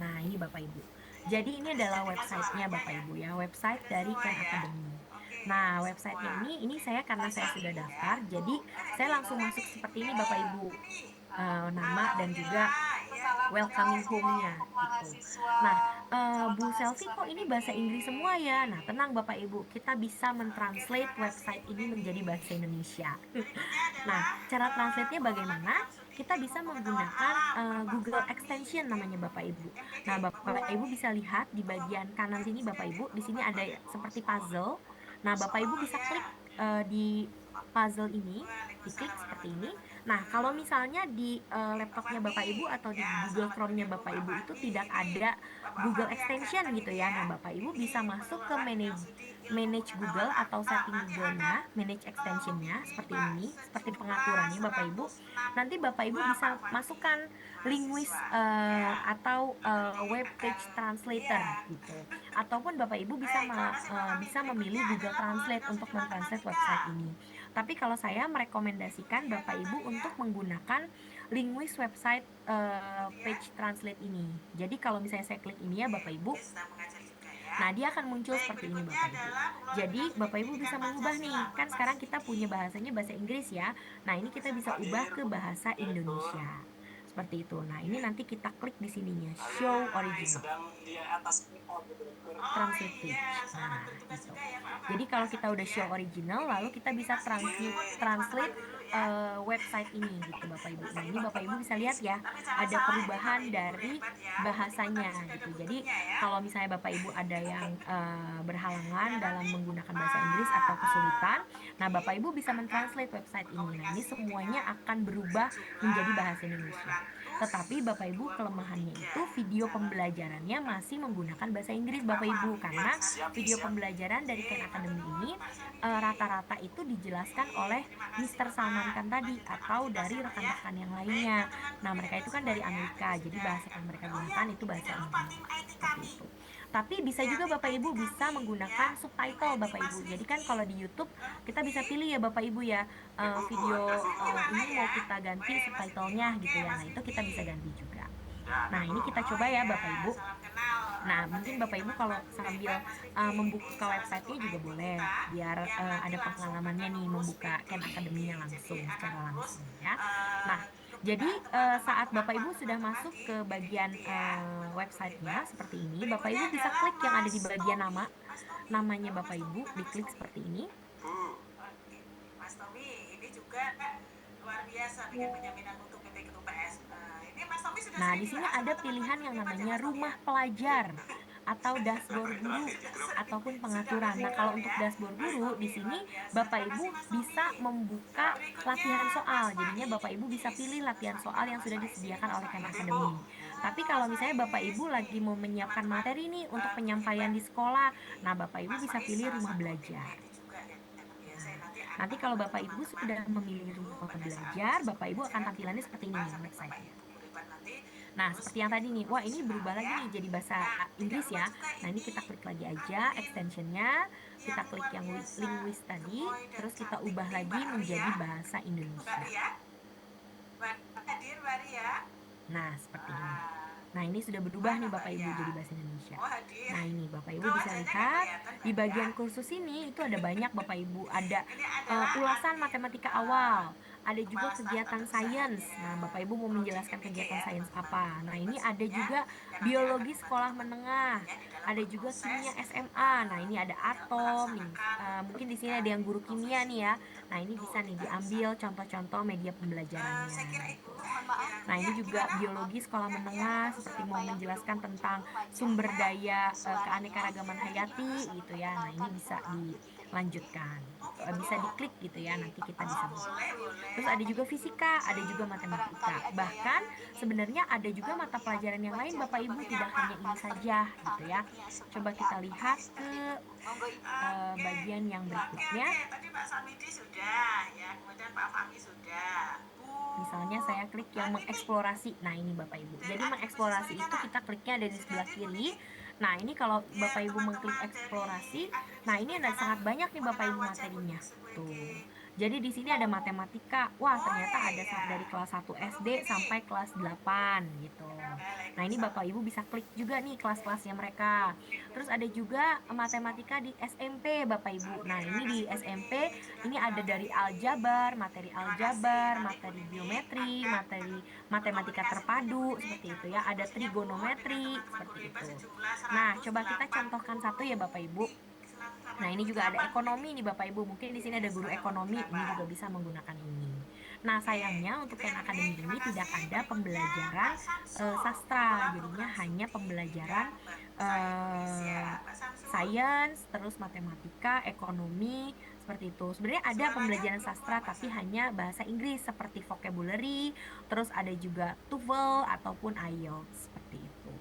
Nah, ini Bapak Ibu. Jadi ini adalah websitenya Bapak Ibu ya, website dari Khan Academy. Nah, websitenya ini saya karena saya sudah daftar, jadi saya langsung masuk seperti ini Bapak Ibu. Nama dan juga welcoming home-nya gitu. Nah, Bu Selvi kok ini bahasa Inggris semua ya? Nah, tenang Bapak Ibu, kita bisa mentranslate website ini menjadi bahasa Indonesia. Nah, cara translate-nya bagaimana? Kita bisa menggunakan Google Extension namanya Bapak Ibu. Nah, Bapak Ibu bisa lihat di bagian kanan sini Bapak Ibu, di sini ada seperti puzzle. Nah, Bapak Ibu bisa klik di puzzle ini, diklik seperti ini. Nah, kalau misalnya di laptopnya Bapak Ibu atau di Google Chrome-nya Bapak Ibu itu tidak ada Google Extension gitu ya. Nah, Bapak Ibu bisa masuk ke manage Google atau setting Google-nya, manage extension-nya seperti ini, seperti pengaturannya Bapak Ibu. Nanti Bapak Ibu bisa masukkan linguist atau web page translator gitu. Ataupun Bapak Ibu bisa memilih Google Translate untuk mentranslate website ini. Tapi kalau saya merekomendasikan Bapak Ibu untuk menggunakan linguist website page translate ini. Jadi kalau misalnya saya klik ini ya Bapak Ibu, nah dia akan muncul seperti ini Bapak Ibu. Jadi Bapak Ibu bisa mengubah nih, kan sekarang kita punya bahasanya bahasa Inggris ya. Nah ini kita bisa ubah ke bahasa Indonesia. Seperti itu. Nah ini nanti kita klik di sininya, show original, translate page. Nah gitu. Jadi kalau kita udah show original, lalu kita bisa translate website ini gitu Bapak Ibu. Nah ini Bapak Ibu bisa lihat ya, ada perubahan dari bahasanya gitu. Jadi kalau misalnya Bapak Ibu ada yang berhalangan dalam menggunakan bahasa Inggris atau kesulitan, nah Bapak Ibu bisa mentranslate website ini. Nah ini semuanya akan berubah menjadi bahasa Indonesia. Tetapi Bapak Ibu kelemahannya itu video pembelajarannya masih menggunakan bahasa Inggris Bapak Ibu, karena video pembelajaran dari Khan Academy ini rata-rata itu dijelaskan oleh Mr. Salman Khan tadi atau dari rekan-rekan yang lainnya. Nah mereka itu kan dari Amerika, jadi bahasa yang mereka gunakan itu bahasa Inggris seperti itu. Tapi bisa juga Bapak Ibu bisa menggunakan subtitle Bapak Ibu. Jadi kan kalau di YouTube kita bisa pilih ya Bapak Ibu ya, video ini mau kita ganti subtitlenya gitu ya. Nah itu kita bisa ganti juga. Nah ini kita coba ya Bapak Ibu. Nah mungkin Bapak Ibu kalau sambil membuka websitenya juga boleh, biar ada pengalamannya nih membuka Khan Academy-nya langsung secara langsung ya. Nah jadi saat Bapak Ibu sudah masuk ke bagian websitenya seperti ini, Bapak Ibu bisa klik yang ada di bagian namanya Bapak Ibu, diklik seperti ini. Mas Tommy, ini juga luar biasa bikin penjaminan untuk PT Ketups. Ini Mas Tommy sudah Nah, di sini ada pilihan yang namanya rumah pelajar atau dashboard guru ataupun pengaturan. Nah, kalau untuk dashboard guru di sini Bapak Ibu bisa membuka latihan soal. Jadinya Bapak Ibu bisa pilih latihan soal yang sudah disediakan oleh Khan Academy. Tapi kalau misalnya Bapak Ibu lagi mau menyiapkan materi nih untuk penyampaian di sekolah, nah Bapak Ibu bisa pilih rumah belajar. Nanti kalau Bapak Ibu sudah memilih rumah belajar, Bapak Ibu akan tampilannya seperti ini nih website-nya. Nah, seperti yang tadi nih, wah ini berubah lagi nih jadi bahasa Inggris ya. Nah, ini kita klik lagi aja extensionnya, kita klik yang linguist tadi, terus kita ubah lagi menjadi bahasa Indonesia. Nah, seperti ini. Nah, ini sudah berubah nih Bapak Ibu jadi bahasa Indonesia. Nah, ini Bapak Ibu bisa lihat di bagian kursus ini itu ada banyak Bapak Ibu, ada ulasan matematika awal, ada juga kegiatan sains. Nah, Bapak Ibu mau menjelaskan kegiatan sains apa? Nah, ini ada juga biologi sekolah menengah, ada juga kimia SMA. Nah, ini ada atom nih. Mungkin di sini ada yang guru kimia nih ya. Nah, ini bisa nih diambil contoh-contoh media pembelajarannya. Nah, ini juga biologi sekolah menengah, seperti mau menjelaskan tentang sumber daya keanekaragaman hayati gitu ya. Nah, ini bisa dilanjutkan, bisa diklik gitu ya, nanti kita bisa buka. Terus ada juga fisika, ada juga matematika. Bahkan sebenarnya ada juga mata pelajaran yang lain Bapak Ibu, tidak hanya ini saja gitu ya. Coba kita lihat ke bagian yang berikutnya. Tadi Pak Samidi sudah ya, kemudian Pak Fahmi sudah. Misalnya saya klik yang mengeksplorasi. Nah, ini Bapak Ibu. Jadi mengeksplorasi itu kita kliknya ada di sebelah kiri. Nah, ini kalau Bapak Ibu mengklik eksplorasi, nah ini ada sangat banyak nih Bapak Ibu materinya. Tuh. Jadi di sini ada matematika. Wah, ternyata ada dari kelas 1 SD sampai kelas 8 gitu. Nah, ini Bapak Ibu bisa klik juga nih kelas-kelasnya mereka. Terus ada juga matematika di SMP Bapak Ibu. Nah, ini di SMP ini ada dari aljabar, materi geometri, materi matematika terpadu seperti itu ya. Ada trigonometri seperti itu. Nah, coba kita contohkan satu ya Bapak Ibu. Nah, ini juga ada ekonomi nih Bapak Ibu. Mungkin di sini ada guru ekonomi, ini juga bisa menggunakan ini. Nah, sayangnya untuk Khan Academy ini tidak ada pembelajaran sastra. Jadinya hanya pembelajaran sains, terus matematika, ekonomi, seperti itu. Sebenarnya ada pembelajaran sastra tapi hanya bahasa Inggris seperti vocabulary, terus ada juga TOEFL ataupun IELTS seperti itu.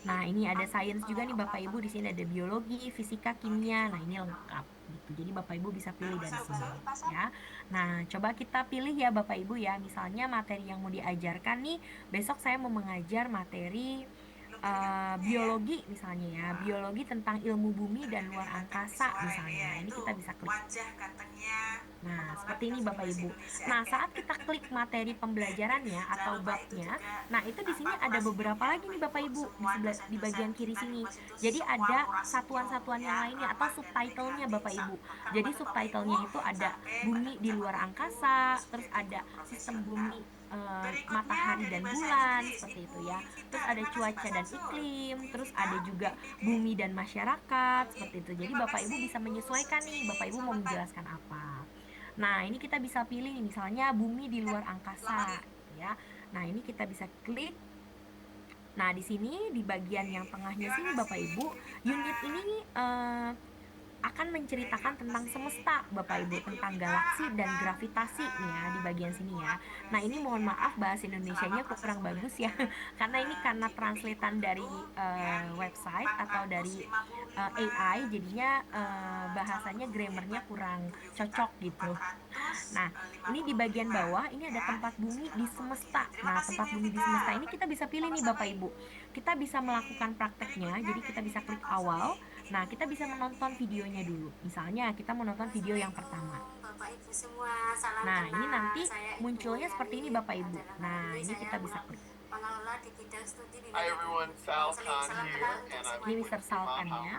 Nah, ini ada sains juga nih Bapak Ibu, di sini ada biologi, fisika, kimia. Nah, ini lengkap gitu. Jadi Bapak Ibu bisa pilih dari sini ya. Nah, coba kita pilih ya Bapak Ibu ya. Misalnya materi yang mau diajarkan nih, besok saya mau mengajar materi biologi misalnya ya, biologi tentang ilmu bumi dan luar angkasa misalnya. Ini kita bisa klik. Nah, seperti ini Bapak Ibu. Nah, saat kita klik materi pembelajarannya atau babnya, nah itu di sini ada beberapa lagi nih Bapak Ibu di bagian kiri sini. Jadi ada satuan-satuan yang lainnya atau subtitlenya Bapak Ibu. Jadi subtitlenya itu ada bumi di luar angkasa, terus ada sistem bumi, matahari dan bulan seperti itu ya. Terus ada cuaca dan iklim, terus ada juga bumi dan masyarakat seperti itu. Jadi Bapak Ibu bisa menyesuaikan nih Bapak Ibu mau menjelaskan apa. Nah, ini kita bisa pilih misalnya bumi di luar angkasa ya. Nah, ini kita bisa klik. Nah, di sini di bagian yang tengahnya sini Bapak Ibu, unit ini akan menceritakan tentang semesta Bapak Ibu, tentang galaksi dan gravitasi nih ya di bagian sini ya. Nah, ini mohon maaf bahasa Indonesianya kurang bagus ya karena ini karena translatean dari website atau dari AI, jadinya bahasanya grammarnya kurang cocok gitu. Nah, ini di bagian bawah ini ada tempat bumi di semesta. Nah, tempat bumi di semesta ini kita bisa pilih nih Bapak Ibu. Kita bisa melakukan prakteknya, jadi kita bisa klik awal. Nah, kita bisa menonton videonya dulu. Misalnya, kita menonton video yang pertama. Bapak Ibu semua, salam Nah, ini kenal. nanti Saya Ibu munculnya seperti ini Yani. Bapak Ibu. Dalam hal Nah, ini saya kita bisa klik. pengelola di bidang studi Hi nilai everyone, guru. Sal Salam Khan kenal here, untuk and I'm Ini semuanya. Mr. Salkan ya.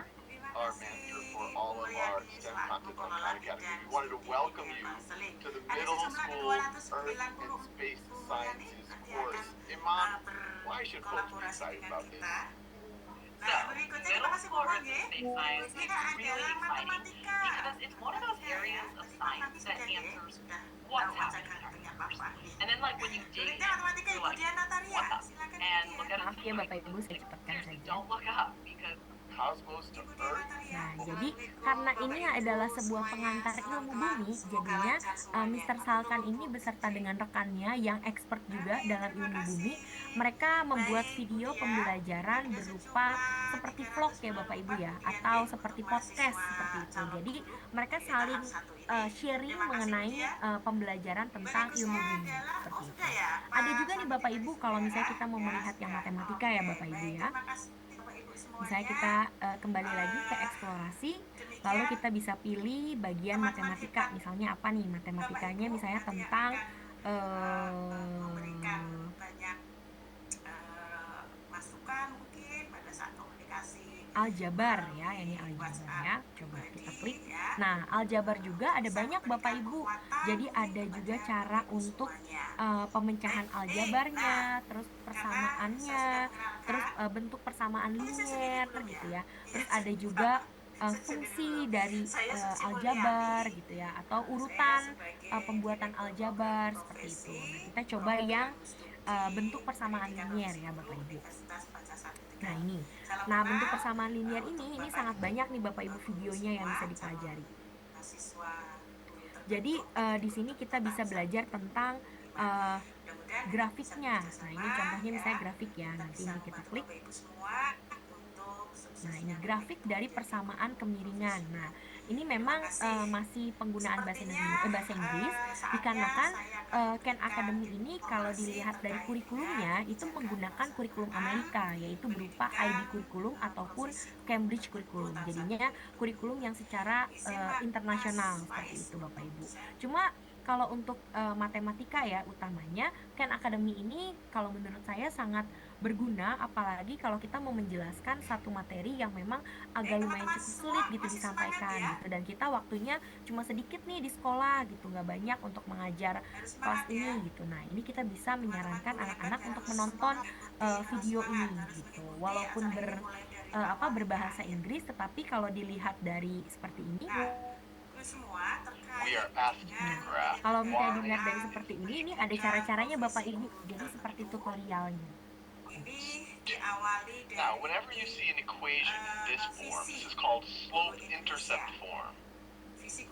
our manager for all of our STEM content on Khan Academy. We wanted to welcome you to the middle school Earth and Space Sciences course. Iman, why should folks be excited about this? Nah, berikutnya terima kasih Bu Mon, ya. Ini adalah matematika. because it's one of those areas of science that answers what's happening in our universe. And then like when you dig in, Berikutnya matematika you're Ibu like, Diana Taria. what the? Silakan And Ibu look Diana. at Maaf ya Bapak Ibu, saya cepatkan seriously, saja. don't look up because Cosmos to Earth. Nah, jadi karena ini adalah sebuah pengantar ilmu bumi, jadinya Mr. Salkan ini beserta dengan rekannya yang expert juga dalam ilmu bumi, mereka membuat video pembelajaran berupa seperti vlog ya Bapak Ibu ya, atau seperti podcast seperti itu. Jadi mereka saling sharing mengenai pembelajaran tentang ilmu bumi seperti itu. Ada juga nih Bapak Ibu kalau misalnya kita mau melihat yang matematika ya Bapak Ibu ya. Misalnya kita kembali lagi ke eksplorasi, lalu kita bisa pilih bagian matematika. Misalnya apa nih matematikanya? Misalnya tentang banyak masukan mungkin pada saat komunikasi. aljabar ya, ini aljabar ya. Coba kita klik. Nah, aljabar juga ada banyak Bapak Ibu. Jadi ada juga cara untuk pemecahan aljabarnya, terus persamaannya, terus bentuk persamaan linier gitu ya. Terus ada juga fungsi dari aljabar gitu ya, atau urutan pembuatan aljabar seperti itu. Nah, kita coba yang bentuk persamaan linier ya Bapak Ibu. Nah ini, nah bentuk persamaan linier ini sangat banyak nih Bapak Ibu videonya yang bisa dipelajari. Jadi di sini kita bisa belajar tentang grafiknya. Nah ini contohnya misalnya grafik ya. Nanti ini kita klik. Nah ini grafik dari persamaan kemiringan. Nah ini memang masih penggunaan bahasa Inggris dikarenakan Khan Academy ini kalau dilihat dari kurikulumnya itu menggunakan kurikulum Amerika, yaitu berupa IB kurikulum ataupun Cambridge kurikulum. Jadinya kurikulum yang secara internasional seperti itu Bapak Ibu. Cuma kalau untuk matematika ya utamanya Khan Academy ini kalau menurut saya sangat berguna, apalagi kalau kita mau menjelaskan satu materi yang memang agak lumayan cukup sulit gitu disampaikan gitu, dan kita waktunya cuma sedikit nih di sekolah gitu, nggak banyak untuk mengajar kelas ini gitu. Nah ini kita bisa menyarankan anak-anak untuk menonton video ini gitu, walaupun berbahasa Inggris, tetapi kalau dilihat dari seperti ini We are asked to graph. kalau misalnya dilihat dari seperti ini ada cara-caranya Bapak Ibu, jadi seperti tutorialnya. Now, whenever you see an equation in this form, this is called slope-intercept form.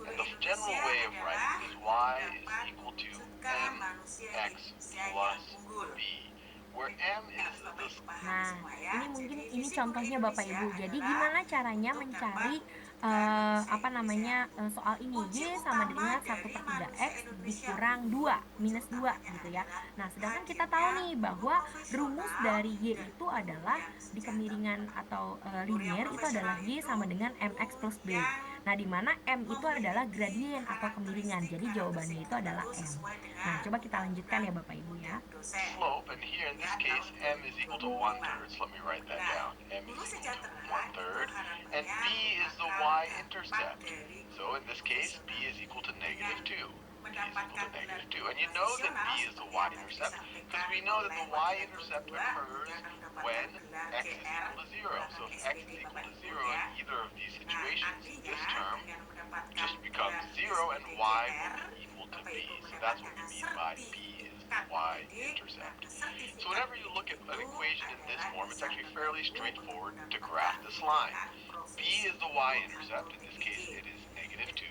And the general way of writing is y is equal to mx plus b, where m is the... Nah, ini mungkin ini contohnya Bapak Ibu. Jadi gimana caranya mencari soal ini, y sama dengan 1/3x dikurang 2 minus 2 gitu ya. Nah sedangkan kita tahu nih bahwa rumus dari y itu adalah di kemiringan atau linear itu adalah y sama dengan mx plus b. Nah dimana m itu adalah gradien atau kemiringan, jadi jawabannya itu adalah m. Nah coba kita lanjutkan ya Bapak Ibu ya. Slope, and here in this case m is equal to 1/3, so let me write that down. M is equal to 1/3, and b is the y-intercept. So in this case, b is equal to -2. B is equal to -2. And you know that b is the y-intercept because we know that the y-intercept occurs when x is equal to 0. So if x is equal to 0 in either of these situations, this term just becomes 0 and y will be B. So that's what we mean by B is the y-intercept. So whenever you look at an equation in this form, it's actually fairly straightforward to graph this line. B is the y-intercept. In this case, it is -2.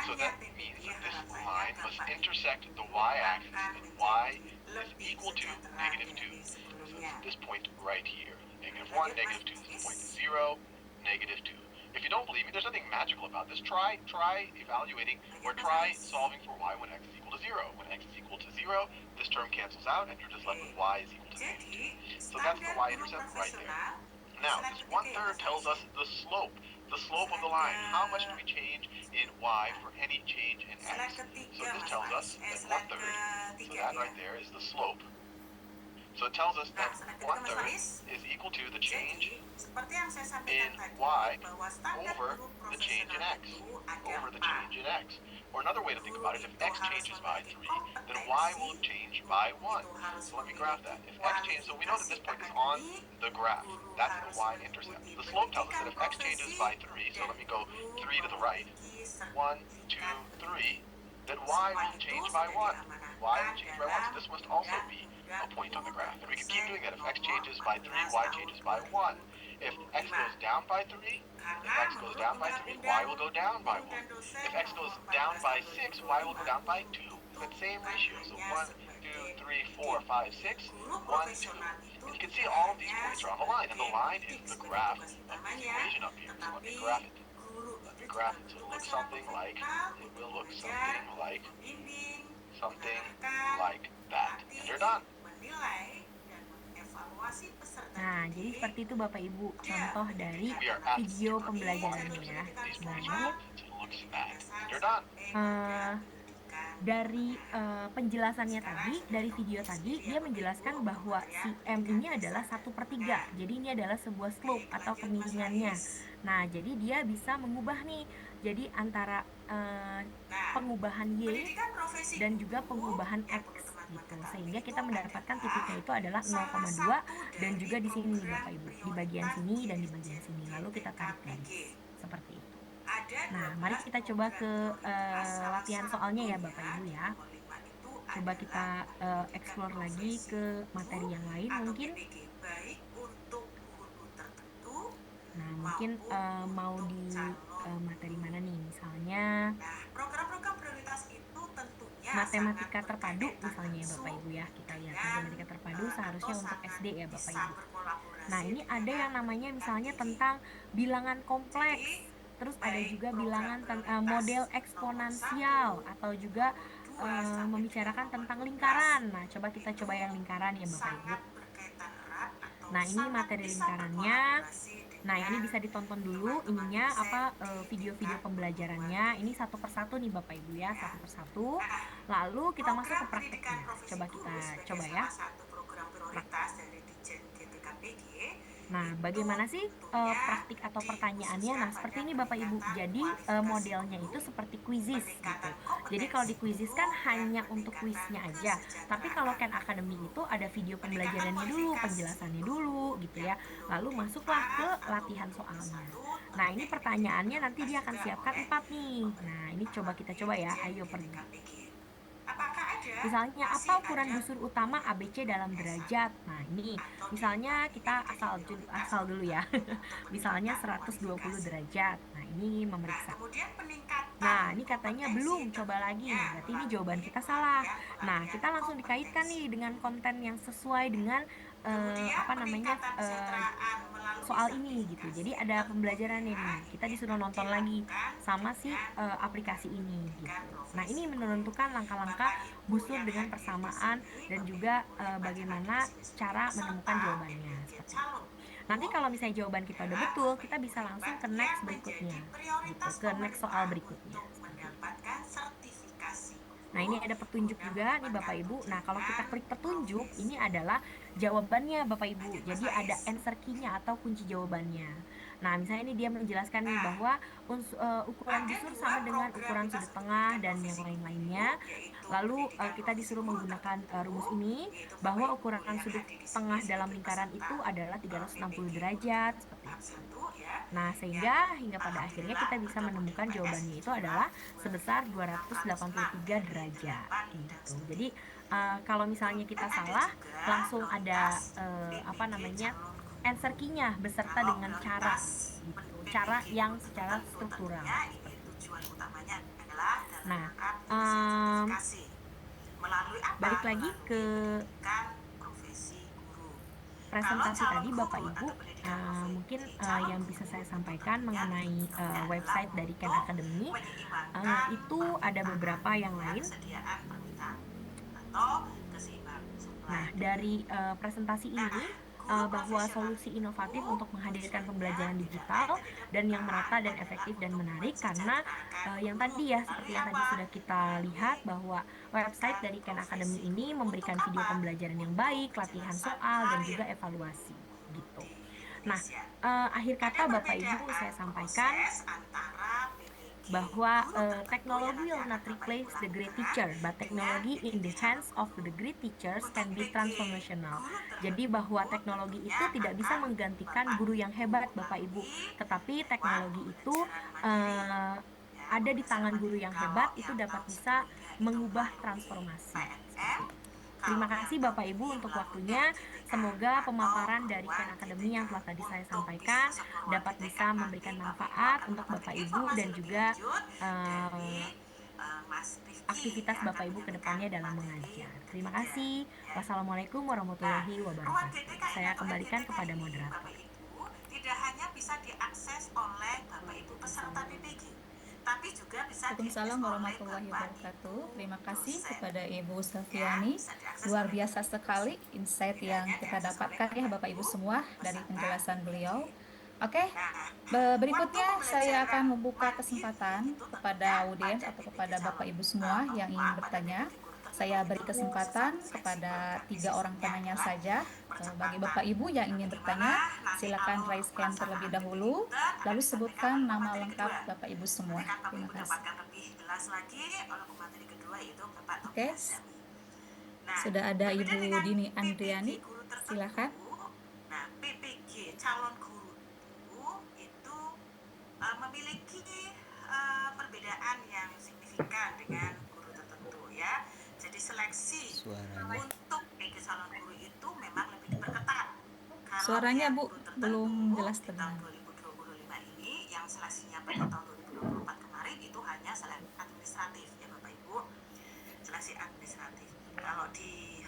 So that means that this line must intersect the y-axis at y is equal to -2. So it's this point right here. -1, -2. This is point 0, -2. If you don't believe me, there's nothing magical about this. Try evaluating or try solving for y when x is equal to 0. When x is equal to 0, this term cancels out and you're just left with y is equal to -2. So that's the y-intercept right there. Now, this 1/3 tells us the slope of the line. How much do we change in y for any change in x? So this tells us that 1/3, so that right there is the slope. So it tells us that 1/3 is equal to the change in y over the change in x. Or another way to think about it, if x changes by 3, then y will change by 1. So let me graph that. If x changes, so we know that this point is on the graph. That's the y-intercept. The slope tells us that if x changes by 3, so let me go 3 to the right, 1, 2, 3, then y will change by 1. Y will change by 1, so this must also be a point on the graph. And we can keep doing that. If x changes by 3, y changes by 1. If x goes down by 3, y will go down by 1. If x goes down by 6, y will go down by 2. That same ratio. So 1, 2, 3, 4, 5, 6, 1, 2. And you can see all of these points are on the line, and the line is the graph of this equation up here. So let me graph it. So it looks something like, that. And you're done. Nah, jadi seperti itu Bapak Ibu contoh dari video pembelajarannya ya. Dari penjelasannya tadi, dari video tadi, dia menjelaskan bahwa si M ini adalah 1/3. Jadi ini adalah sebuah slope atau kemiringannya. Nah, jadi dia bisa mengubah nih. Jadi antara pengubahan Y dan juga pengubahan X gitu. Sehingga kita mendapatkan titiknya itu adalah 0,2 dan juga di sini Bapak Ibu, di bagian sini dan di bagian sini. Lalu kita tarik garis seperti itu. Nah, mari kita coba ke latihan soalnya ya Bapak Ibu ya. Coba kita explore lagi ke materi yang lain mungkin. Nah, mungkin mau di materi mana nih? Misalnya program-program prioritas itu tentunya matematika terpadu misalnya ya Bapak Ibu ya. Kita lihat matematika terpadu seharusnya untuk SD ya Bapak Ibu. Nah, ini ada yang namanya misalnya tentang bilangan kompleks. Terus ada juga bilangan model eksponensial atau juga membicarakan tentang lingkaran. Nah, coba kita coba yang lingkaran ya Bapak Ibu. Nah, ini materi lingkarannya. Nah, ini bisa ditonton dulu ininya video-video pembelajarannya. Ini satu persatu nih Bapak Ibu ya, satu persatu. Lalu kita masuk ke prakteknya. Coba kita coba ya. Nah, bagaimana sih praktik atau pertanyaannya? Nah, seperti ini Bapak Ibu. Jadi modelnya itu seperti quizzes gitu. Jadi kalau di quizzes kan hanya untuk quiznya aja. Tapi kalau Khan Academy itu ada video pembelajarannya dulu, penjelasannya dulu gitu ya. Lalu masuklah ke latihan soalnya. Nah, ini pertanyaannya nanti dia akan siapkan 4 nih. Nah, ini coba kita coba ya. Ayo pergi. Misalnya apa ukuran busur utama ABC dalam derajat? Nah, ini misalnya kita asal dulu ya. Misalnya 120 derajat. Nah, ini memeriksa. Nah, ini katanya belum, coba lagi. Nah, berarti ini jawaban kita salah. Nah, kita langsung dikaitkan nih dengan konten yang sesuai dengan soal ini gitu. Jadi ada pembelajaran nih. Kita disuruh nonton lagi sama si aplikasi ini gitu. Nah, ini menentukan langkah-langkah busur dengan persamaan dan juga bagaimana cara menemukan jawabannya seperti itu. Nanti kalau misalnya jawaban kita udah betul, kita bisa langsung ke next berikutnya gitu, ke next soal berikutnya. Nah, ini ada petunjuk juga nih Bapak Ibu. Nah, kalau kita klik petunjuk, ini adalah jawabannya Bapak Ibu. Jadi ada answer key-nya atau kunci jawabannya. Nah, misalnya ini dia menjelaskan nih bahwa ukuran busur sama dengan ukuran sudut tengah dan yang lain-lainnya. Lalu kita disuruh menggunakan rumus ini bahwa ukuran sudut tengah dalam lingkaran itu adalah 360 derajat seperti itu. Nah, sehingga hingga pada akhirnya kita bisa menemukan jawabannya itu adalah sebesar 283 derajat gitu. Jadi kalau misalnya kita salah, langsung ada answer key-nya beserta dengan cara gitu. Cara yang secara struktural. Nah, balik lagi ke presentasi tadi Bapak Ibu, mungkin yang bisa saya sampaikan mengenai website dari Khan Academy itu ada beberapa yang lain. Nah, dari presentasi ini bahwa solusi inovatif untuk menghadirkan pembelajaran digital dan yang merata dan efektif dan menarik, karena yang tadi ya, seperti yang tadi sudah kita lihat bahwa website dari Khan Academy ini memberikan video pembelajaran yang baik, latihan soal, dan juga evaluasi gitu. Nah, akhir kata Bapak Ibu saya sampaikan bahwa technology will not replace the great teacher, but technology in the hands of the great teachers can be transformational. Jadi bahwa teknologi itu tidak bisa menggantikan guru yang hebat Bapak Ibu, tetapi teknologi itu ada di tangan guru yang hebat, itu dapat bisa mengubah transformasi. Terima kasih Bapak Ibu untuk waktunya. Semoga pemaparan dari Khan Academy yang telah tadi saya sampaikan dapat bisa memberikan manfaat untuk Bapak Ibu dan juga aktivitas Bapak Ibu ke depannya dalam mengajar. Terima kasih. Wassalamualaikum warahmatullahi wabarakatuh. Saya kembalikan kepada moderator. Tidak hanya bisa diakses oleh Bapak Ibu peserta PPG, tapi juga bisa Waalaikumsalam warahmatullahi wabarakatuh. Terima kasih kepada Ibu Safiani. Luar biasa sekali insight yang kita dapatkan ya Bapak Ibu semua dari penjelasan beliau. Oke, berikutnya saya akan membuka kesempatan kepada audiens atau kepada Bapak Ibu semua yang ingin bertanya. Saya beri kesempatan kepada 3 orang penanya saja. Bagi Bapak Ibu yang ingin bertanya, silakan raise hand terlebih dahulu, lalu sebutkan nama lengkap Bapak Ibu semua. Terima kasih. Oke, sudah ada Ibu Dini Andriani, silakan. Nah, PPG calon guru itu memiliki perbedaan yang signifikan dengan guru tertentu ya. Jadi seleksi untuk PPG calon guru itu memang lebih diperketat. Suaranya Bu belum jelas terdengar. Tahun 2025 ini yang seleksinya pada tahun 2024 kemarin itu hanya seleksi administratif ya Bapak Ibu. Seleksi administratif. Kalau di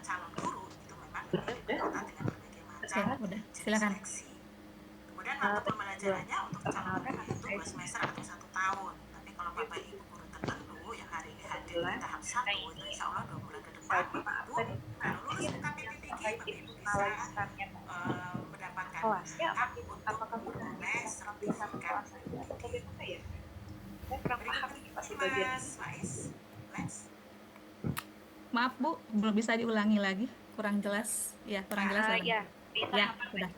calon guru itu memang lebih diperketat dengan berbagai macam silakan. seleksi. Kemudian mata pembelajarannya untuk calon guru itu 2 semester atau 1 tahun. Tapi kalau Bapak Ibu guru tertentu yang hari ini hadir di tahap 1 itu insya Allah 2 bulan ke depan Bapak Ibu kalau lulus KPPPG Bapak Ibu bisa mendapatkan hak untuk memperoleh sertifikat. Mas Faiz, Maaf Bu, belum bisa diulangi lagi, kurang jelas. Ya, kurang jelas. Ya, ya, sudah.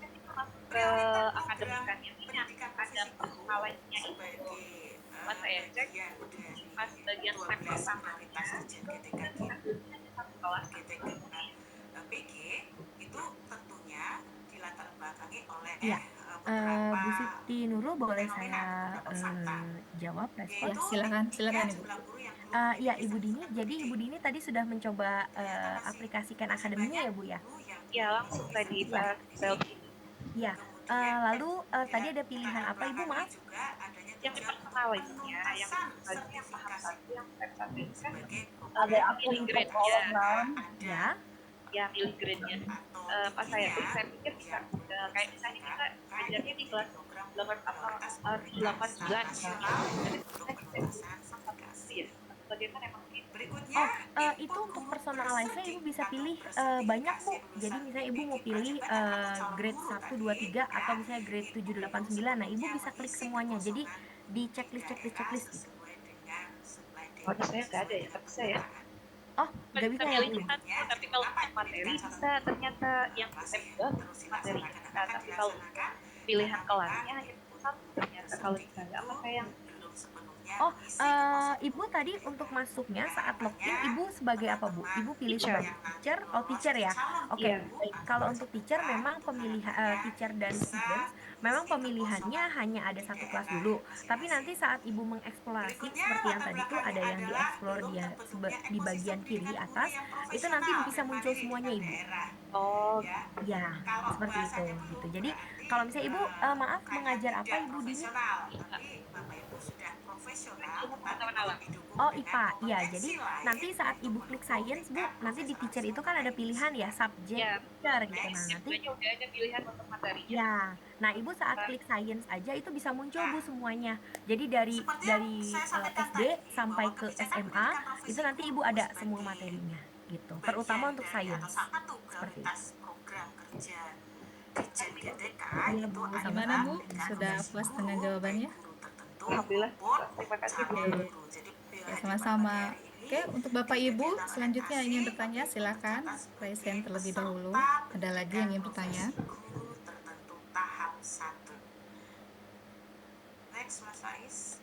Ke akademikan ini ada masalahnya itu pas saya cek pas bagian step pertama PG itu tentunya dilatar belakangi oleh Bu Siti Nurul, boleh saya jawab respon? Ya, silakan Ibu. Ya Ibu Dini, jadi Ibu Dini tadi sudah mencoba aplikasikan akademinya ya Bu ya? Ya, langsung tadi Ya, lalu tadi ada pilihan apa Ibu, maaf? Yang di personalisnya, yang bagian tahap 1, yang step 1 itu kan ada milih grade-nya. Ya. Ya, milih grade-nya. Pas saya pikir bisa kayak misalnya kita ajarnya di kelas 8 bulan bagaimana emang itu untuk personalize-nya Ibu bisa pilih banyak Bu. Jadi misalnya Ibu mau pilih grade 1, 2, 3 atau misalnya grade 7, 8, 9. Nah, Ibu bisa klik semuanya. Jadi di checklist gitu. Oh, saya nggak ada ya, tapi saya Oh, nggak bisa ya Bu? Tapi kalau materi bisa ternyata yang step 2 materi. Tapi kalau pilihan kelasnya hanya satu ternyata kalau di saya. Apa saya yang Oh, Ibu tadi untuk masuknya saat login, Ibu sebagai apa, Bu? Ibu pilih teacher? sebagai teacher? Oh, teacher ya. Oke, Iya. baik. Kalau untuk teacher memang teacher dan students memang pemilihannya hanya ada satu kelas dulu. Tapi nanti saat Ibu mengeksplorasi seperti yang tadi tuh ada yang dieksplor di bagian kiri atas, itu nanti bisa muncul semuanya, Ibu. Oh, Ya, seperti itu gitu. Jadi kalau misalnya Ibu maaf mengajar apa Ibu Dini? Oh, IPA. Iya, jadi nanti saat Ibu klik science, Bu, nanti di teacher itu kan ada pilihan ya, subjek, ya, teacher gitu. Nah, nanti sebenarnya udah ada pilihan untuk materinya. ya. Nah, Ibu saat klik science aja itu bisa muncul, Bu, semuanya. Jadi dari SD sampai ke SMA itu nanti Ibu ada semua materinya gitu. Terutama untuk science. Seperti itu. Iya, Bu. Gimana Bu? Sudah puas dengan jawabannya? Alhamdulillah. Terima kasih Bu. Ya, sama-sama. Oke, untuk Bapak Ibu selanjutnya yang ingin bertanya silakan raise hand terlebih dahulu. Ada lagi yang ingin bertanya? Tahap 1. Next, Mas Ais.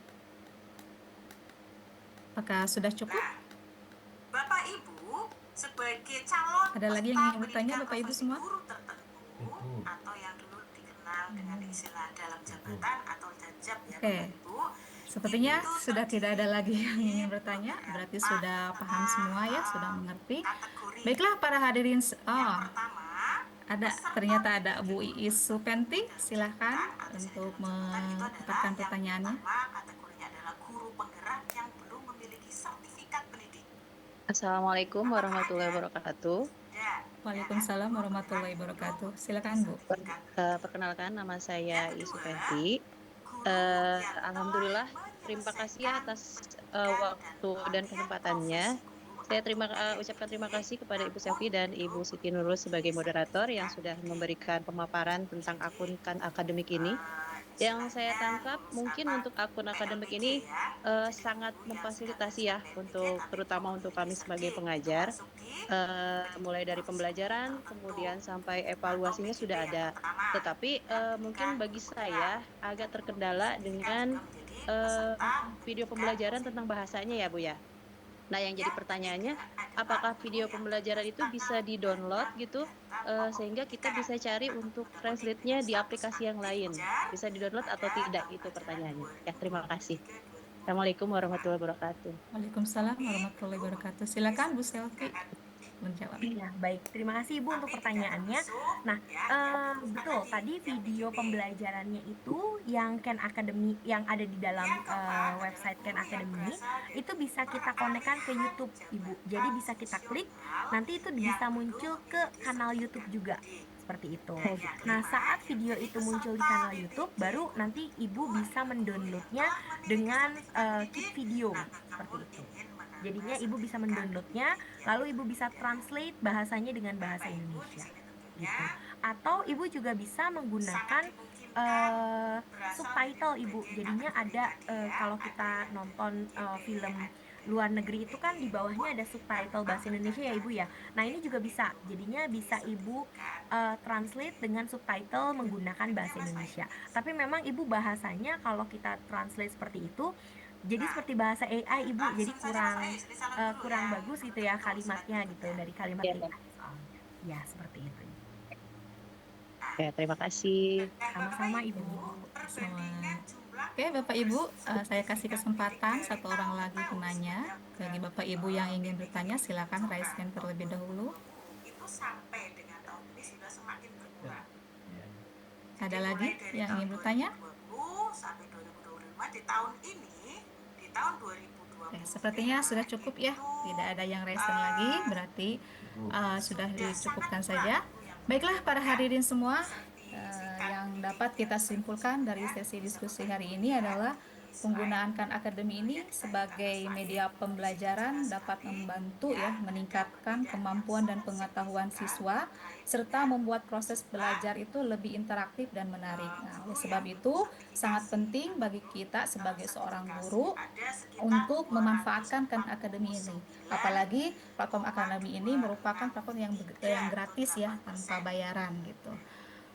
Apakah sudah cukup? Bapak Ibu sebagai calon Ada lagi yang ingin bertanya Bapak Ibu semua? atau yang dulu dikenal dengan istilah dalam jabatan atau jajab ya Oke. Bapak Ibu. Sepertinya sudah tidak ada lagi yang ingin bertanya, berarti sudah paham semua ya, sudah mengerti. Baiklah para hadirin, ternyata ada Bu Iis Supenti, silahkan untuk mendapatkan pertanyaannya. Kategorinya adalah guru penggerak yang belum memiliki sertifikat pendidik. Assalamualaikum warahmatullahi wabarakatuh. Waalaikumsalam warahmatullahi wabarakatuh. Silakan Bu. Perkenalkan, nama saya Iis Supenti. Alhamdulillah, terima kasih ya atas waktu dan kesempatannya. Saya ucapkan terima kasih kepada Ibu Selvi dan Ibu Siti Nurul sebagai moderator yang sudah memberikan pemaparan tentang akun Khan Akademik ini. Yang saya tangkap mungkin untuk akun akademik ini sangat memfasilitasi ya terutama untuk kami sebagai pengajar, mulai dari pembelajaran kemudian sampai evaluasinya sudah ada. Tetapi mungkin bagi saya agak terkendala dengan video pembelajaran tentang bahasanya ya Bu ya. Nah, yang jadi pertanyaannya, apakah video pembelajaran itu bisa di-download gitu, sehingga kita bisa cari untuk translate-nya di aplikasi yang lain? Bisa di-download atau tidak? Itu pertanyaannya. Ya, terima kasih. Assalamualaikum warahmatullahi wabarakatuh. Waalaikumsalam warahmatullahi wabarakatuh. Silakan Bu Selvi menjawab. Ya, baik. Terima kasih Ibu untuk pertanyaannya. Nah, betul. Tadi video pembelajarannya itu yang Khan Academy yang ada di dalam website Khan Academy itu bisa kita konekkan ke YouTube, Ibu. Jadi bisa kita klik, nanti itu bisa muncul ke kanal YouTube juga. Seperti itu. Nah, saat video itu muncul di kanal YouTube, baru nanti Ibu bisa mendownloadnya dengan Keep Video. Seperti itu. Jadinya Ibu bisa mendownloadnya, lalu Ibu bisa translate bahasanya dengan bahasa Indonesia, gitu. Atau Ibu juga bisa menggunakan subtitle Ibu. Jadinya ada kalau kita nonton film luar negeri itu kan di bawahnya ada subtitle bahasa Indonesia ya Ibu ya. Nah, ini juga bisa. Jadinya bisa Ibu translate dengan subtitle menggunakan bahasa Indonesia. Tapi memang Ibu bahasanya kalau kita translate seperti itu jadi seperti bahasa AI Ibu, jadi kurang bagus gitu ya kalimatnya gitu dari kalimat AI. Ya, seperti itu. Ya, terima kasih. Sama-sama Ibu. Oke, Bapak Ibu, saya kasih kesempatan satu orang lagi penanya. Bagi Bapak Ibu yang ingin bertanya, silakan raise hand terlebih dahulu. Itu sampai dengan tahun ini sudah semakin berkurang. Ada lagi yang ingin bertanya? 2020 sampai 2025 di tahun ini, di tahun 2020. Sepertinya sudah cukup ya, tidak ada yang raise hand lagi, berarti sudah dicukupkan saja. Baiklah para hadirin semua, yang dapat kita simpulkan dari sesi diskusi hari ini adalah penggunaan Khan Academy ini sebagai media pembelajaran dapat membantu ya meningkatkan kemampuan dan pengetahuan siswa serta membuat proses belajar itu lebih interaktif dan menarik. Nah, oleh sebab itu sangat penting bagi kita sebagai seorang guru untuk memanfaatkan Khan Academy ini. Apalagi platform Academy ini merupakan platform yang gratis ya tanpa bayaran gitu.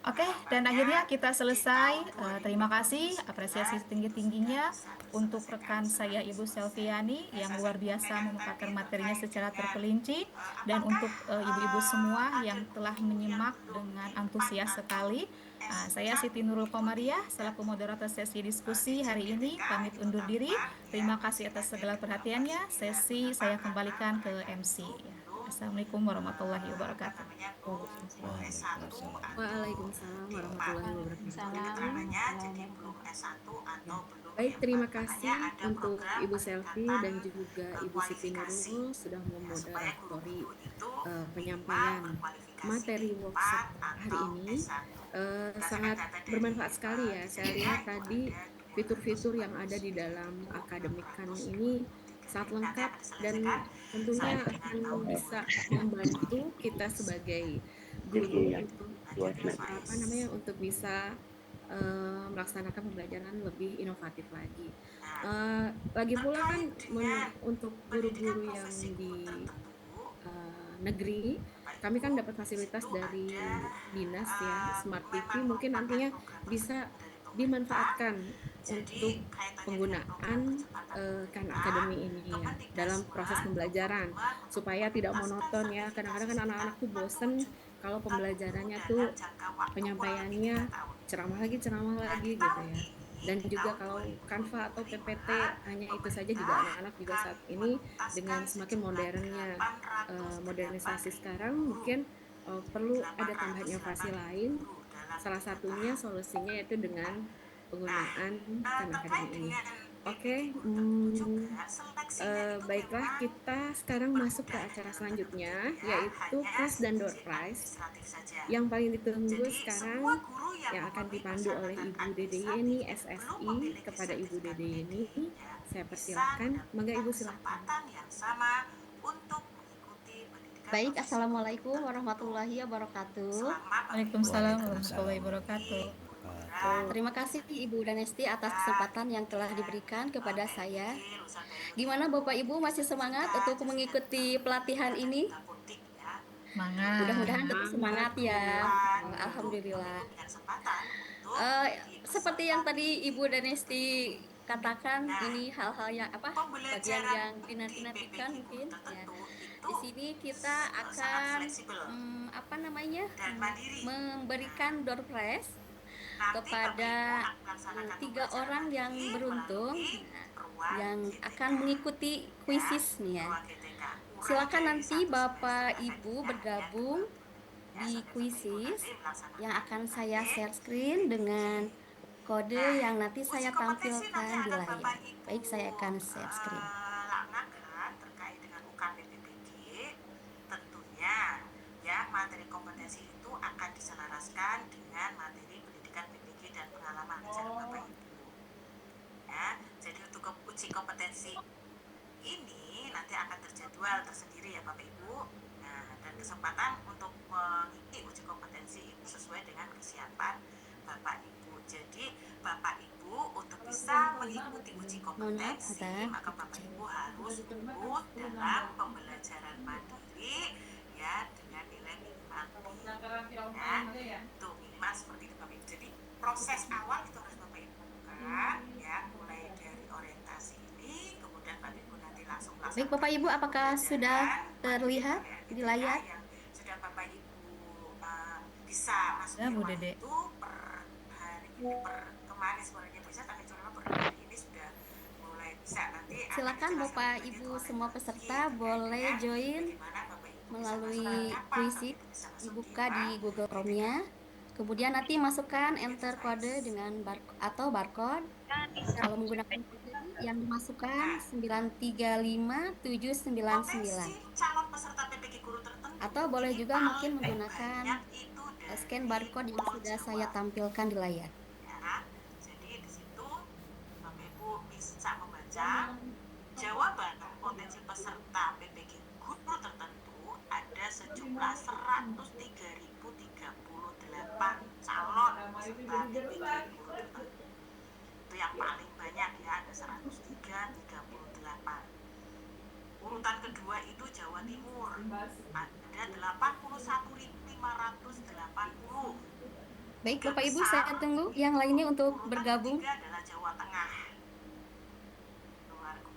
Oke, dan akhirnya kita selesai. Terima kasih, apresiasi setinggi-tingginya untuk rekan saya Ibu Selviani yang luar biasa memaparkan materinya secara terperinci, dan untuk ibu-ibu semua yang telah menyimak dengan antusias sekali. Saya Siti Nurul Komariah selaku moderator sesi diskusi hari ini pamit undur diri. Terima kasih atas segala perhatiannya. Sesi saya kembalikan ke MC. Assalamualaikum warahmatullahi wabarakatuh. Waalaikumsalam warahmatullahi wabarakatuh. Jadi belum S1 atau belum Baik, terima kasih untuk Ibu Selvi dan juga Ibu Siti Nurul sudah memoderatori penyampaian materi workshop hari ini. Sangat bermanfaat sekali ya. Saya lihat tadi fitur-fitur yang ada di dalam akademik kan ini sangat lengkap dan tentunya akan bisa membantu kita sebagai guru untuk bisa melaksanakan pembelajaran lebih inovatif lagi. Lagi pula kan untuk guru-guru yang di negeri, kami kan dapat fasilitas dari dinas ya, Smart TV mungkin nantinya bisa dimanfaatkan untuk penggunaan Khan Academy ini ya dalam proses pembelajaran supaya tidak monoton ya. Kadang-kadang kan anak-anak tuh bosen kalau pembelajarannya tuh penyampaiannya ceramah lagi gitu ya. Dan juga kalau Canva atau PPT hanya itu saja, juga anak-anak juga saat ini dengan semakin modernnya modernisasi sekarang mungkin perlu ada tambahan inovasi lain. Salah satunya solusinya yaitu dengan penggunaan Khan Academy ini. Oke, baiklah, kita sekarang masuk ke acara selanjutnya yaitu Prize dan Door Prize. Yang paling ditunggu sekarang yang akan dipandu oleh Ibu Dede Yeni SSI. Kepada Ibu Dede Yeni, saya persilakan. Mangga Ibu silakan. Baik, Assalamualaikum warahmatullahi wabarakatuh. Waalaikumsalam warahmatullahi wabarakatuh. Terima kasih Ibu Danesti atas kesempatan yang telah diberikan kepada saya. Gimana Bapak Ibu, masih semangat untuk mengikuti pelatihan ini? Semangat. Mudah-mudahan tetap semangat ya. Alhamdulillah. Seperti yang tadi Ibu Danesti katakan, ini hal-hal yang bagian yang dinanti-nantikan mungkin ya. Di sini kita akan memberikan door prize kepada 3 orang yang beruntung yang akan mengikuti kuisis nih ya. Silakan nanti Bapak Ibu bergabung di kuisis yang akan saya share screen dengan kode yang nanti saya tampilkan di layar. Baik, saya akan share screen. Terkait dengan UKPPBG, tentunya ya materi kompetensi itu akan diselaraskan dengan materi pendidikan PPG dan pengalaman ajar Bapak Ibu. Ya, jadi untuk uji kompetensi ini nanti akan terjadwal tersendiri ya Bapak Ibu. Nah, dan kesempatan untuk mengikuti uji kompetensi itu sesuai dengan kesiapan Bapak Ibu. Jadi Bapak Ibu untuk bisa mengikuti uji kompetensi, maka Bapak Ibu harus ikut dalam pembelajaran mandiri ya dengan nilai minimal ya, tuh minimal seperti itu Bapak Ibu. Jadi proses awal itu harus Bapak Ibu buka ya, mulai dari orientasi ini, kemudian Bapak Ibu nanti langsung Baik Bapak Ibu, apakah sudah terlihat di layar? Sudah Bapak Ibu bisa masuk ya, Bu Dede. Itu per hari ini, per kemarin sebenarnya bisa, tapi cuma per hari ini sudah mulai bisa. Nanti silakan Bapak Ibu semua peserta boleh join melalui kuisis, dibuka di Google Chrome-nya. Kemudian nanti masukkan enter kode dengan barcode. Kalau menggunakan kode yang dimasukkan 935799. Atau boleh juga mungkin menggunakan scan barcode yang sudah saya tampilkan di layar. Ya, jadi di situ Bapak Ibu bisa membaca jawaban potensi peserta PPG guru tertentu ada sejumlah 103.038 calon peserta PPG guru tertentu. Itu yang paling banyak ya, ada 103.038. Urutan kedua itu Jawa Timur, ada 81.580. Baik Bapak Ibu, saya tunggu yang lainnya untuk bergabung. Ketiga adalah Jawa Tengah.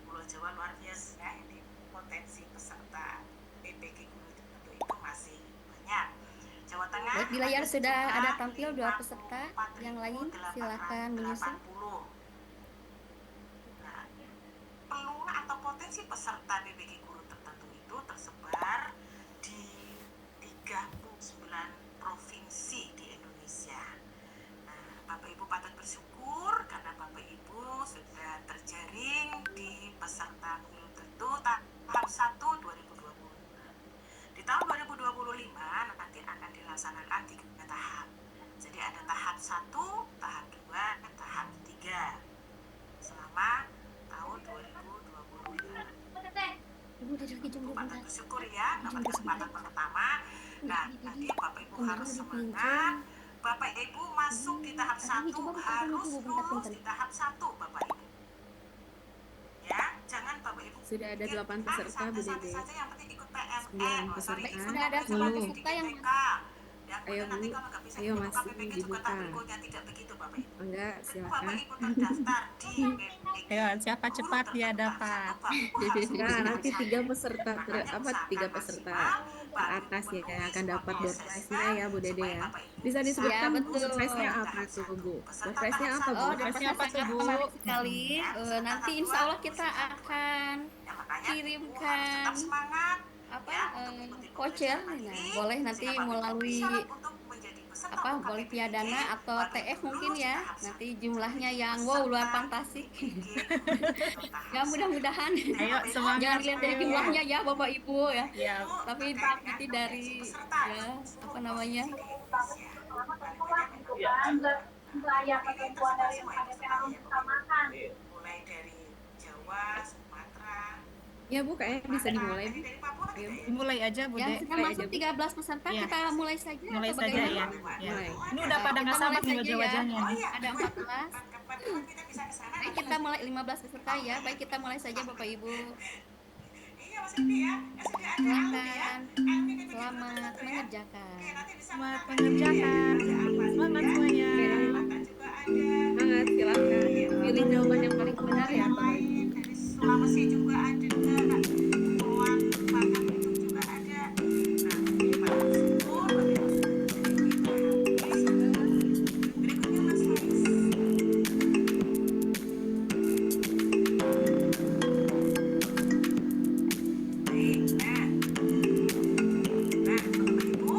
Pulau Jawa luar biasa ya, ini potensi peserta PPG Guru Tertentu itu masih banyak. Jawa Tengah. Baik, di layar sudah ada tampil 2 peserta. Yang lain silakan menyusul. Nah, peluang atau potensi peserta PPG Guru Tertentu itu tersebar di 39 provinsi di Indonesia. Nah, Bapak Ibu patut bersyukur karena Bapak Ibu sudah terjaring di peserta pemilu tertentu tahap 1 2020. Di tahun 2025 nanti akan dilaksanakan 3 tahap. Jadi ada tahap 1, tahap 2, dan tahap 3 selama tahun 2025. Ibu udah lagi jam 12. Patut bersyukur ya dapat kesempatan pertama. Nah, tadi Bapak Ibu harus semangat. Bapak Ibu masuk di tahap 1 harus lulus di tahap 1 Bapak Ibu. Ya, jangan Bapak Ibu. Sudah ada 8 peserta Bu Dede. Saja yang penting ikut PMN. 9 peserta. Sudah ada 9 peserta yang Ya, Ayo Bu, nanti kalau nggak bisa ayo ikut masih KPPG juga dibuka. tabelkonya tidak begitu Bapak Ibu. Enggak, Bapak silakan. Ibu terdaftar di PPG. Ayo, siapa cepat dia dapat. Nah, nanti 3 peserta 3 peserta teratas ya yang akan dapat door prize-nya ya Bu Dede ya. Bisa disebutkan Ya, betul. door prize-nya apa tuh Bu? Door prize-nya apa Bu? Oh, door prize-nya sangat menarik sekali. Nanti insya Allah kita akan kirimkan voucher. Nah, boleh nanti melalui boleh piadana atau TF mungkin ya. Nanti jumlahnya yang wow luar fantasi. Ya mudah-mudahan. Ayo semangat. Jangan lihat dari jumlahnya ya Bapak Ibu ya. Ya. Tapi nanti dari ya apa namanya? Mulai dari Jawa, Sumatera. Ya Bu, kayaknya bisa dimulai Bu. Ayo. Mulai aja Bu Yang De. sudah masuk 13 peserta Ya. kita mulai saja. Mulai atau saja bagaimana? ya. Mulai. Ini udah pada nggak Kita sabar mulai nih saja ya. wajah-wajahnya nih. Ada 14. Baik, kita mulai 15 peserta ya. Baik, kita mulai saja Bapak Ibu. Silakan. Selamat mengerjakan. Selamat mengerjakan. Semangat semuanya. Semangat, silakan. Pilih jawaban yang paling benar ya. Sulawesi juga ada. Kepulauan Batam itu juga ada. Nah, patut bersyukur berikutnya Mas Faiz. Baik, nah Bapak Ibu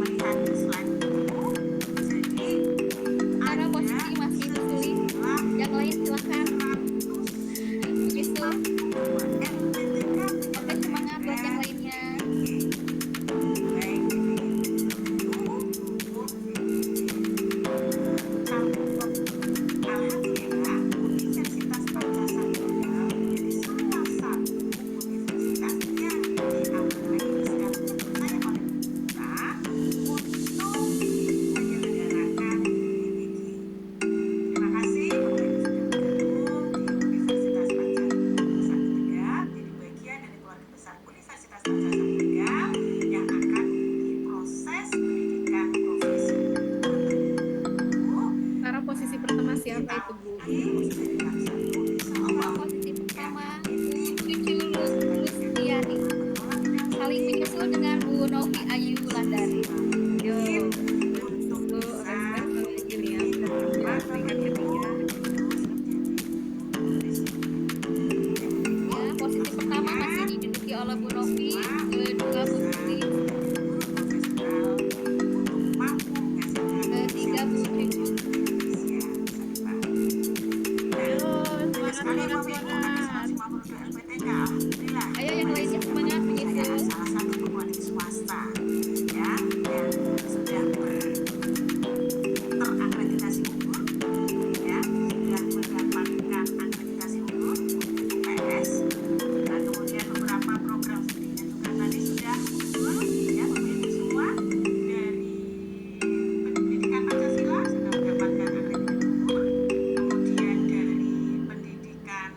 melihat slide itu, jadi Karena posisi masih disulit. Yang lain silakan. Begitu. Oke, semangat buat yang lainnya. Alhamdulillah, Universitas Pancasila menjadi salah satu universitas yang diambil sedang dipercaya oleh kita untuk menyelenggarakan PPG. Terima kasih Bapak Ibu sudah bergabung di Universitas Pancasila Tegap, jadi bagian dari keluarga besar Universitas Pancasila Tegap yang akan diproses pendidikan profesi. Sekarang posisi pertama siapa itu Bu? Posisi pertama Cucu Lustiani. Saling menyusul dengan Bu Novi Ayu Landari. Yo. Bu, oke, sekarang gini ya. Peringkat ketiga. Ya, posisi pertama masih diduduki oleh Bu Novi, kedua Bu Putri, ketiga Bu Tribu. Ayo yang lainnya semangat menyusul. Salah satu perguruan tinggi swasta ya yang sudah terakreditasi unggul ya sudah mendapatkan akreditasi unggul untuk UPS. Dan kemudian beberapa program studinya juga tadi sudah unggul ya Bapak Ibu semua dari pendidikan Pancasila sudah mendapatkan akreditasi unggul. Kemudian dari pendidikan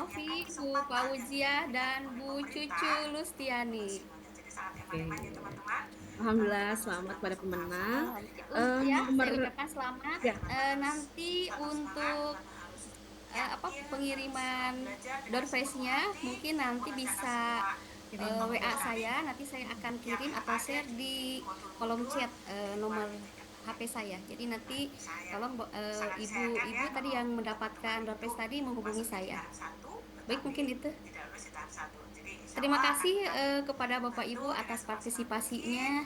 Novi, Bu Fauzia, dan Bu Cucu Lustiani. Oke. Alhamdulillah selamat pada pemenang. Ya, Nomor saya ucapkan selamat. ya. Nanti untuk pengiriman door prize-nya mungkin nanti bisa WA saya, nanti saya akan kirim atau share di kolom chat nomor HP saya. Jadi nanti tolong ibu-ibu tadi yang mendapatkan door prize tadi menghubungi saya. Baik, mungkin itu. Terima kasih kepada Bapak Ibu atas partisipasinya.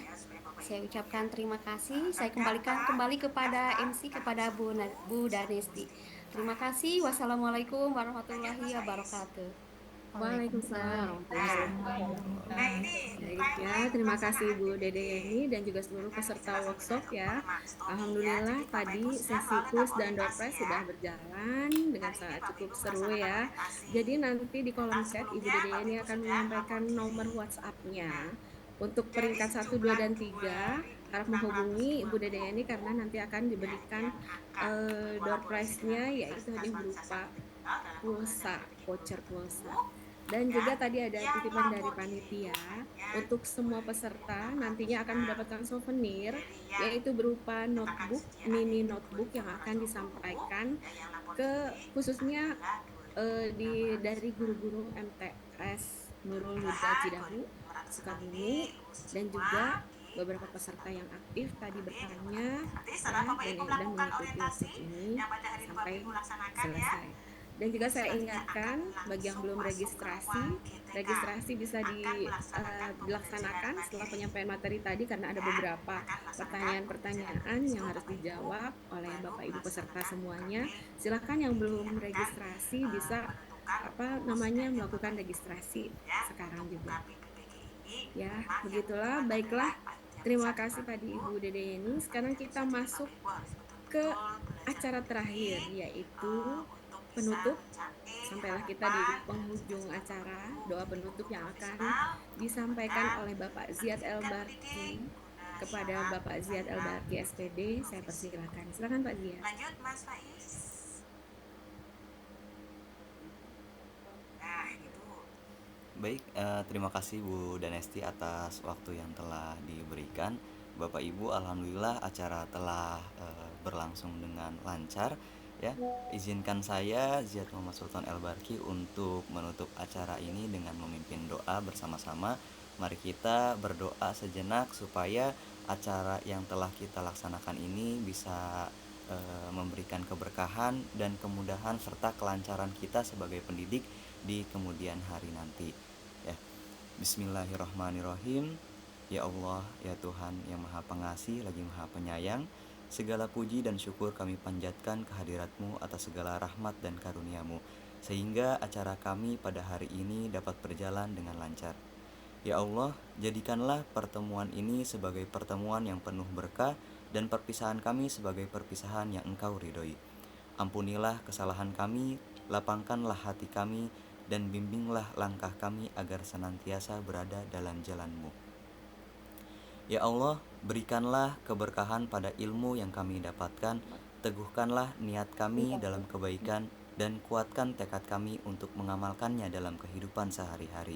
Saya ucapkan terima kasih. Saya kembalikan kembali kepada MC, kepada Bu Danesti. Terima kasih. Wassalamualaikum warahmatullahi wabarakatuh. Waalaikumsalam. Baik ya, terima kasih Bu Dede Yeni dan juga seluruh peserta workshop ya. Alhamdulillah tadi sesi quiz dan door prize sudah berjalan dengan sangat cukup seru ya. Jadi nanti di kolom chat Ibu Dede Yeni akan menyampaikan nomor WhatsApp-nya. Untuk peringkat 1, 2, dan 3 harap menghubungi Ibu Dede Yeni karena nanti akan diberikan door prize-nya yaitu hadiah berupa pulsa, voucher pulsa. Dan juga tadi ada titipan dari panitia untuk semua peserta nantinya akan mendapatkan souvenir yaitu berupa notebook, mini notebook yang akan disampaikan ke khususnya dari guru-guru MTS Nurul Huda Cidahu Sukabumi dan juga beberapa peserta yang aktif tadi bertanya dan mengikuti workshop ini sampai selesai. Dan juga saya ingatkan bagi yang belum registrasi bisa dilaksanakan setelah penyampaian materi tadi karena ada beberapa pertanyaan-pertanyaan yang harus dijawab oleh Bapak Ibu peserta semuanya. Silakan yang belum registrasi bisa melakukan registrasi sekarang juga. Ya, begitulah. Baiklah. Terima kasih tadi Ibu Dede Yeni. Sekarang kita masuk ke acara terakhir yaitu penutup. Sampailah kita di penghujung acara, doa penutup yang akan disampaikan oleh Bapak Ziyad El-Barki kepada Bapak Ziyad El-Barki SPD. Saya persilakan. Silakan Pak Ziyad. Lanjut Mas Faiz. Nah, itu. Baik, terima kasih Bu Danesti atas waktu yang telah diberikan. Bapak Ibu, alhamdulillah acara telah berlangsung dengan lancar. Ya, izinkan saya Ziyad Muhammad Sultan El-Barki untuk menutup acara ini dengan memimpin doa bersama-sama. Mari kita berdoa sejenak supaya acara yang telah kita laksanakan ini bisa memberikan keberkahan dan kemudahan serta kelancaran kita sebagai pendidik di kemudian hari nanti. Ya, Bismillahirrahmanirrahim. Ya Allah, ya Tuhan yang Maha Pengasih lagi Maha Penyayang, segala puji dan syukur kami panjatkan kehadirat-Mu atas segala rahmat dan karunia-Mu, sehingga acara kami pada hari ini dapat berjalan dengan lancar. Ya Allah, jadikanlah pertemuan ini sebagai pertemuan yang penuh berkah dan perpisahan kami sebagai perpisahan yang Engkau ridhoi. Ampunilah kesalahan kami, lapangkanlah hati kami, dan bimbinglah langkah kami agar senantiasa berada dalam jalan-Mu. Ya Allah, berikanlah keberkahan pada ilmu yang kami dapatkan, teguhkanlah niat kami dalam kebaikan, dan kuatkan tekad kami untuk mengamalkannya dalam kehidupan sehari-hari.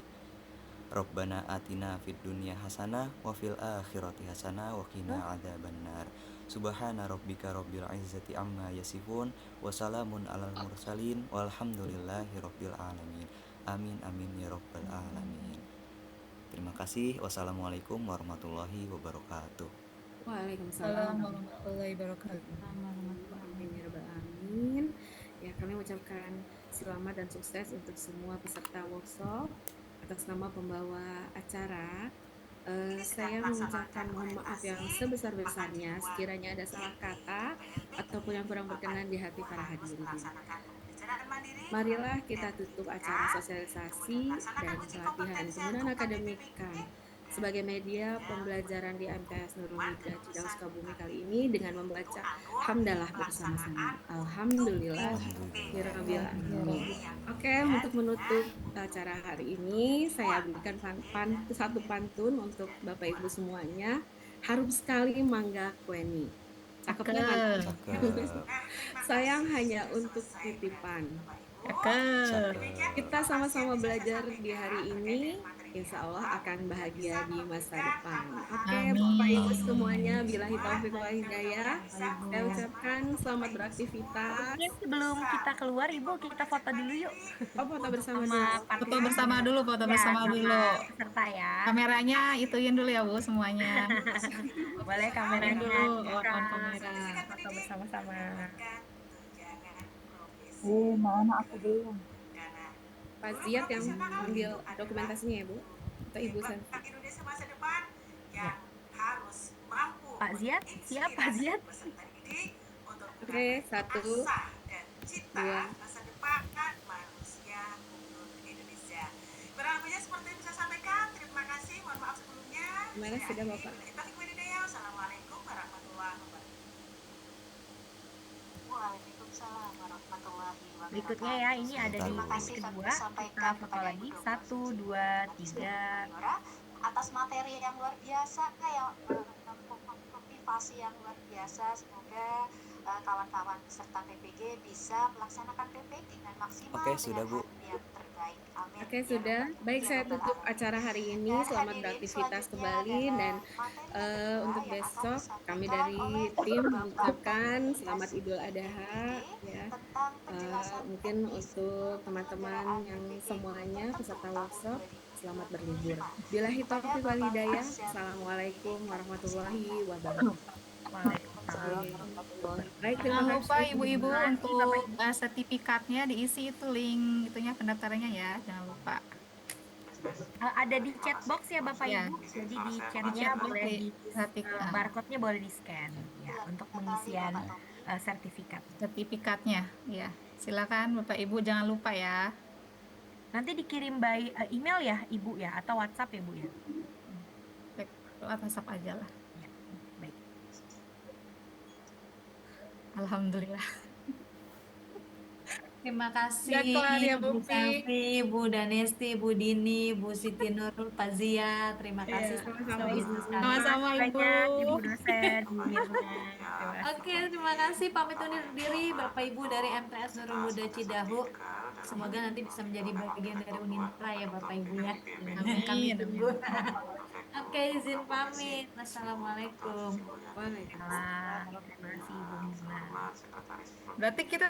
Rabbana atina fid dunya hasanah wa fil akhirati hasanah wa qina adzabannar. Subhana rabbika rabbil izzati amma yasifun wa salamun alal mursalin walhamdulillahi rabbil alamin. Amin amin ya rabbal alamin. Terima kasih. Wassalamualaikum warahmatullahi wabarakatuh. Waalaikumsalam warahmatullahi wabarakatuh. Amin. Ya, kami mengucapkan selamat dan sukses untuk semua peserta workshop. Atas nama pembawa acara, saya mengucapkan mohon maaf yang sebesar-besarnya sekiranya ada salah kata ataupun yang kurang berkenan di hati para hadirin. Marilah kita tutup acara sosialisasi dan pelatihan penggunaan akademika sebagai media pembelajaran di MTS Nurul Huda Cidahu Sukabumi kali ini dengan membaca hamdalah bersama-sama. Alhamdulillah. Oke, untuk menutup acara hari ini saya berikan satu pantun untuk Bapak Ibu semuanya. Harum sekali mangga kueni. Cakepnya kan? Sayang hanya untuk titipan. Kita sama-sama belajar di hari ini, insya Allah akan bahagia di masa depan. Oke, Bapak Ibu semuanya, billahi taufiq wal hidayah. Saya ucapkan selamat beraktivitas. Oke, sebelum kita keluar, Ibu, kita foto dulu yuk. Oh, foto bersama Sama dulu. Foto bersama dulu, foto Ya, bersama sama dulu. peserta ya. Kameranya ituin dulu ya Bu semuanya. Boleh On kameranya dulu, dibuka. on kamera. Foto bersama-sama. Mana aku belum. Pak Ziad yang ambil dokumentasinya ya Bu? Atau Ibu Santi? Indonesia masa depan yang harus mampu Pak Ziad, siap Pak Ziad? untuk Oke, 1, dan cita 2. masa depan manusia untuk Indonesia. Kurang lebihnya seperti yang bisa sampaikan. Terima kasih. Mohon maaf sebelumnya. Gimana sudah Bapak? Assalamualaikum warahmatullahi wabarakatuh. Waalaikumsalam warahmatullahi wabarakatuh. Berikutnya ya, ini ada di Terima batch kasih kami kedua. Kita sampaikan foto kepada lagi. Ibu 1, 2, 3. atas materi yang luar biasa, yang motivasi yang luar biasa. Semoga kawan-kawan peserta PPG bisa melaksanakan PPG dengan maksimal. Oke, sudah Bu. Yang terbaik. Amin. Oke, sudah. Baik, saya tutup acara hari ini. Selamat beraktivitas kembali dan untuk besok kami dari tim mengucapkan selamat Idul Adha ya. Mungkin untuk teman-teman yang semuanya peserta workshop selamat berlibur. Billahi taufiq wal hidayah. Assalamualaikum warahmatullahi wabarakatuh. Baik, terima Jangan lupa kasih. ibu-ibu untuk sertifikatnya diisi itu link itunya pendaftarannya ya, jangan lupa. Ada di chat box ya Bapak Ya. Ibu. Jadi di Chat chatnya box boleh di di sertifikat. barcode-nya boleh di scan ya untuk pengisian sertifikat. Sertifikatnya, ya. Silakan Bapak Ibu jangan lupa ya. Nanti dikirim by email ya Ibu ya atau WhatsApp ya Bu ya. Baik, lewat WhatsApp aja lah. Ya, baik. Alhamdulillah. Terima kasih Udah kelar ya, Bu Bu Selvi, Bu Danesti, Bu Dini, Bu Siti Nurul, Pak Zia. Terima kasih sama-sama, Ibu Ibu. sekalian. Sama-sama, Ibu. Ibu dosen, Bu Mirna. Oke, terima kasih. Pamit undur diri Bapak Ibu dari MTS Nurul Huda Cidahu. Semoga nanti bisa menjadi bagian dari Unintra ya Bapak Ibu ya. Kami tunggu. Oke, izin pamit. Wassalamualaikum. Waalaikumsalam. Terima kasih Bu Mirna. Berarti kita